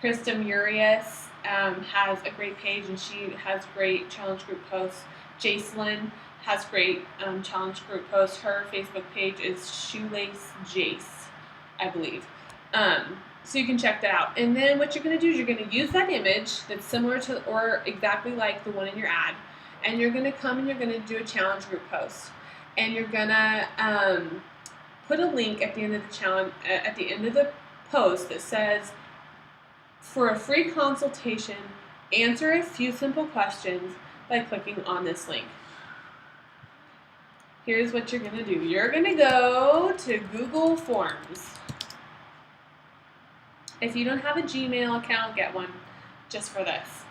Krista Murias has a great page, and she has great challenge group posts. Jacelyn has great challenge group posts. Her Facebook page is Shoelace Jace, I believe. So you can check that out. And then what you're going to do is you're going to use that image that's similar to or exactly like the one in your ad, and you're going to come and you're going to do a challenge group post. And you're gonna put a link at the end of the challenge, at the end of the post that says, for a free consultation, answer a few simple questions by clicking on this link. Here's what you're gonna do. You're gonna go to Google Forms. If you don't have a Gmail account, get one just for this.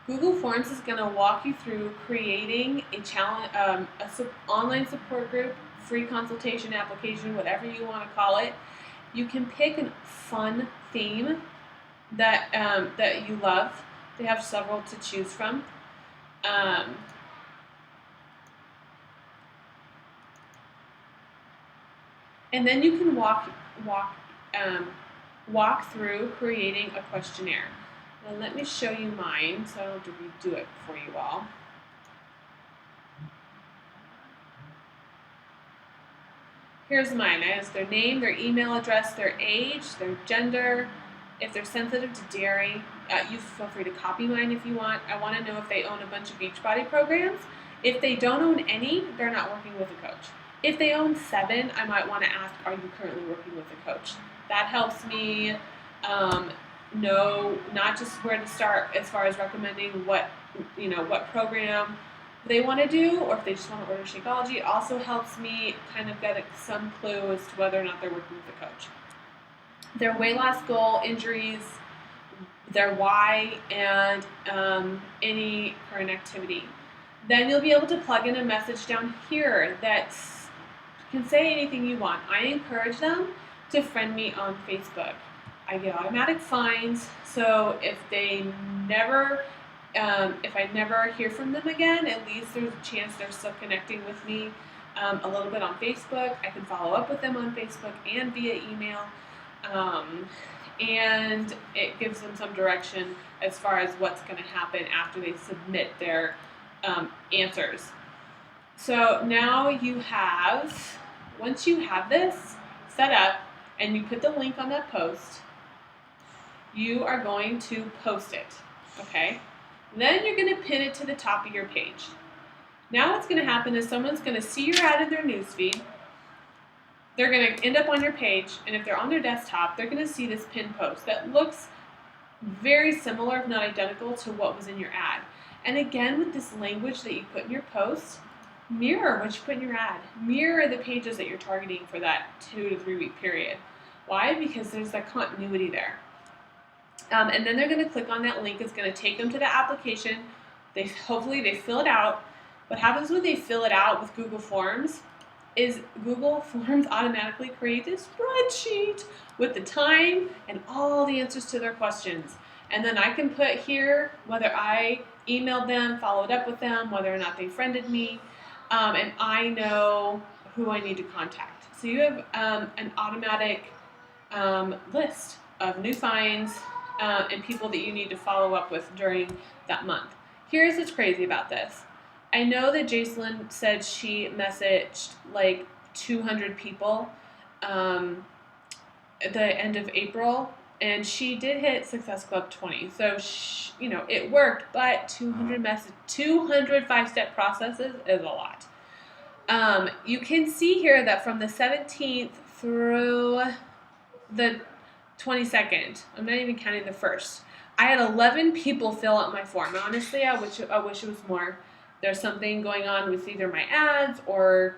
Google Forms is going to walk you through creating a challenge, online support group, free consultation application, whatever you want to call it. You can pick a fun theme that that you love. They have several to choose from. And then you can walk through creating a questionnaire. Now let me show you mine so I don't have to redo it for you all. Here's mine. It has their name, their email address, their age, their gender, if they're sensitive to dairy. You feel free to copy mine if you want. I want to know if they own a bunch of Beachbody programs. If they don't own any, they're not working with a coach. If they own 7, I might want to ask, are you currently working with a coach? That helps me know not just where to start as far as recommending what program they want to do, or if they just want to order Shakeology. It also helps me kind of get some clue as to whether or not they're working with a coach. Their weight loss goal, injuries, their why, and any current activity. Then you'll be able to plug in a message down here that can say anything you want. I encourage them to friend me on Facebook. I get automatic finds, so if I never hear from them again, at least there's a chance they're still connecting with me a little bit on Facebook. I can follow up with them on Facebook and via email, and it gives them some direction as far as what's going to happen after they submit their answers. So now once you have this set up and you put the link on that post, you are going to post it, okay? Then you're going to pin it to the top of your page. Now what's going to happen is someone's going to see your ad in their newsfeed. They're going to end up on your page, and if they're on their desktop, they're going to see this pinned post that looks very similar, if not identical, to what was in your ad. And again, with this language that you put in your post, mirror what you put in your ad. Mirror the pages that you're targeting for that 2 to 3 week period. Why? Because there's that continuity there. And then they're going to click on that link. It's going to take them to the application. Hopefully they fill it out. What happens when they fill it out with Google Forms is Google Forms automatically create a spreadsheet with the time and all the answers to their questions. And then I can put here whether I emailed them, followed up with them, whether or not they friended me, and I know who I need to contact. So you have an automatic list of new finds and people that you need to follow up with during that month. Here's what's crazy about this. I know that Jacelyn said she messaged like 200 people at the end of April, and she did hit Success Club 20. So, it worked, but 200 5-step processes is a lot. You can see here that from the 17th through the 22nd, I'm not even counting the first, I had 11 people fill out my form. Honestly, I wish it was more. There's something going on with either my ads or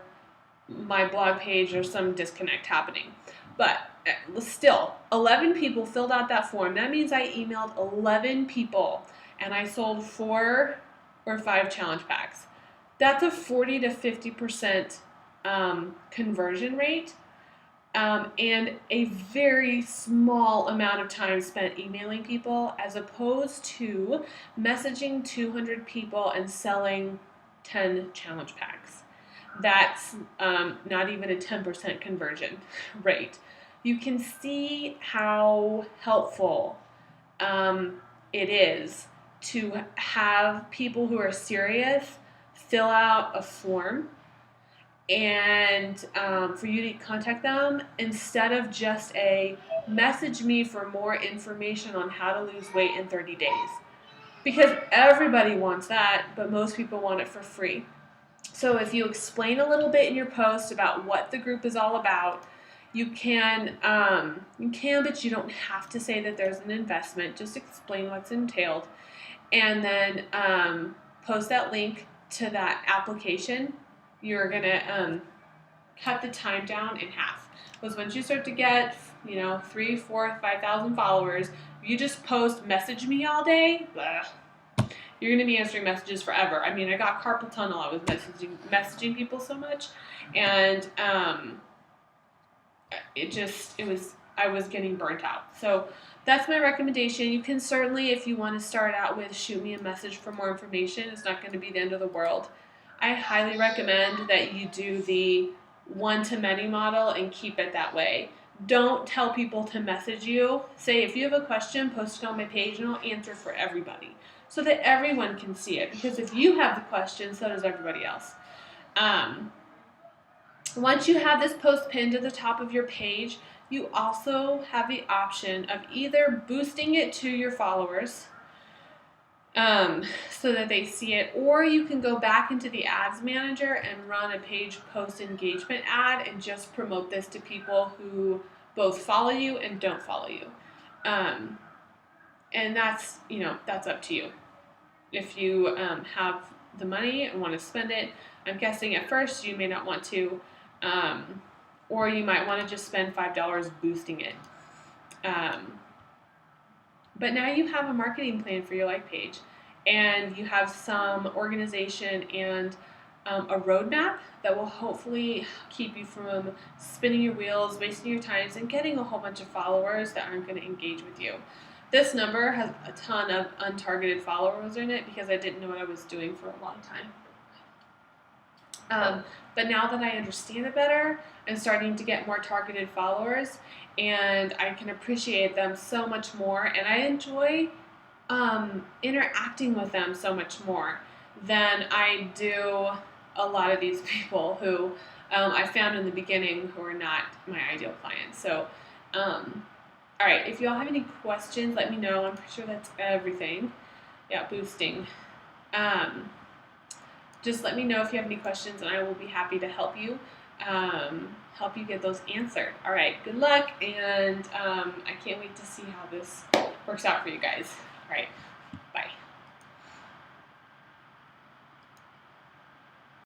my blog page or some disconnect happening. But still, 11 people filled out that form. That means I emailed 11 people and I sold 4 or 5 challenge packs. That's a 40 to 50% conversion rate, and a very small amount of time spent emailing people, as opposed to messaging 200 people and selling 10 challenge packs. That's not even a 10% conversion rate. You can see how helpful it is to have people who are serious fill out a form and for you to contact them instead of just a message me for more information on how to lose weight in 30 days. Because everybody wants that, but most people want it for free. So if you explain a little bit in your post about what the group is all about, you can, but you don't have to say that there's an investment. Just explain what's entailed, and then post that link to that application. You're gonna cut the time down in half. Because once you start to get, 3, 4, 5,000 followers, you just post message me all day. Blah. You're going to be answering messages forever. I mean, I got carpal tunnel. I was messaging people so much, and I was getting burnt out. So that's my recommendation. You can certainly, if you want to start out with, shoot me a message for more information. It's not going to be the end of the world. I highly recommend that you do the one-to-many model and keep it that way. Don't tell people to message you. Say, if you have a question, post it on my page and I'll answer for everybody, so that everyone can see it. Because if you have the question, so does everybody else. Once you have this post pinned to the top of your page, you also have the option of either boosting it to your followers so that they see it, or you can go back into the ads manager and run a page post engagement ad and just promote this to people who both follow you and don't follow you. And that's up to you. If you have the money and want to spend it, I'm guessing at first you may not want to, or you might want to just spend $5 boosting it. But now you have a marketing plan for your like page, and you have some organization and a roadmap that will hopefully keep you from spinning your wheels, wasting your time, and getting a whole bunch of followers that aren't going to engage with you. This number has a ton of untargeted followers in it because I didn't know what I was doing for a long time. But now that I understand it better, I'm starting to get more targeted followers, and I can appreciate them so much more, and I enjoy interacting with them so much more than I do a lot of these people who I found in the beginning who are not my ideal clients. So, all right, if y'all have any questions, let me know. I'm pretty sure that's everything. Yeah, boosting. Just let me know if you have any questions, and I will be happy to help you get those answered. All right, good luck, and I can't wait to see how this works out for you guys. All right.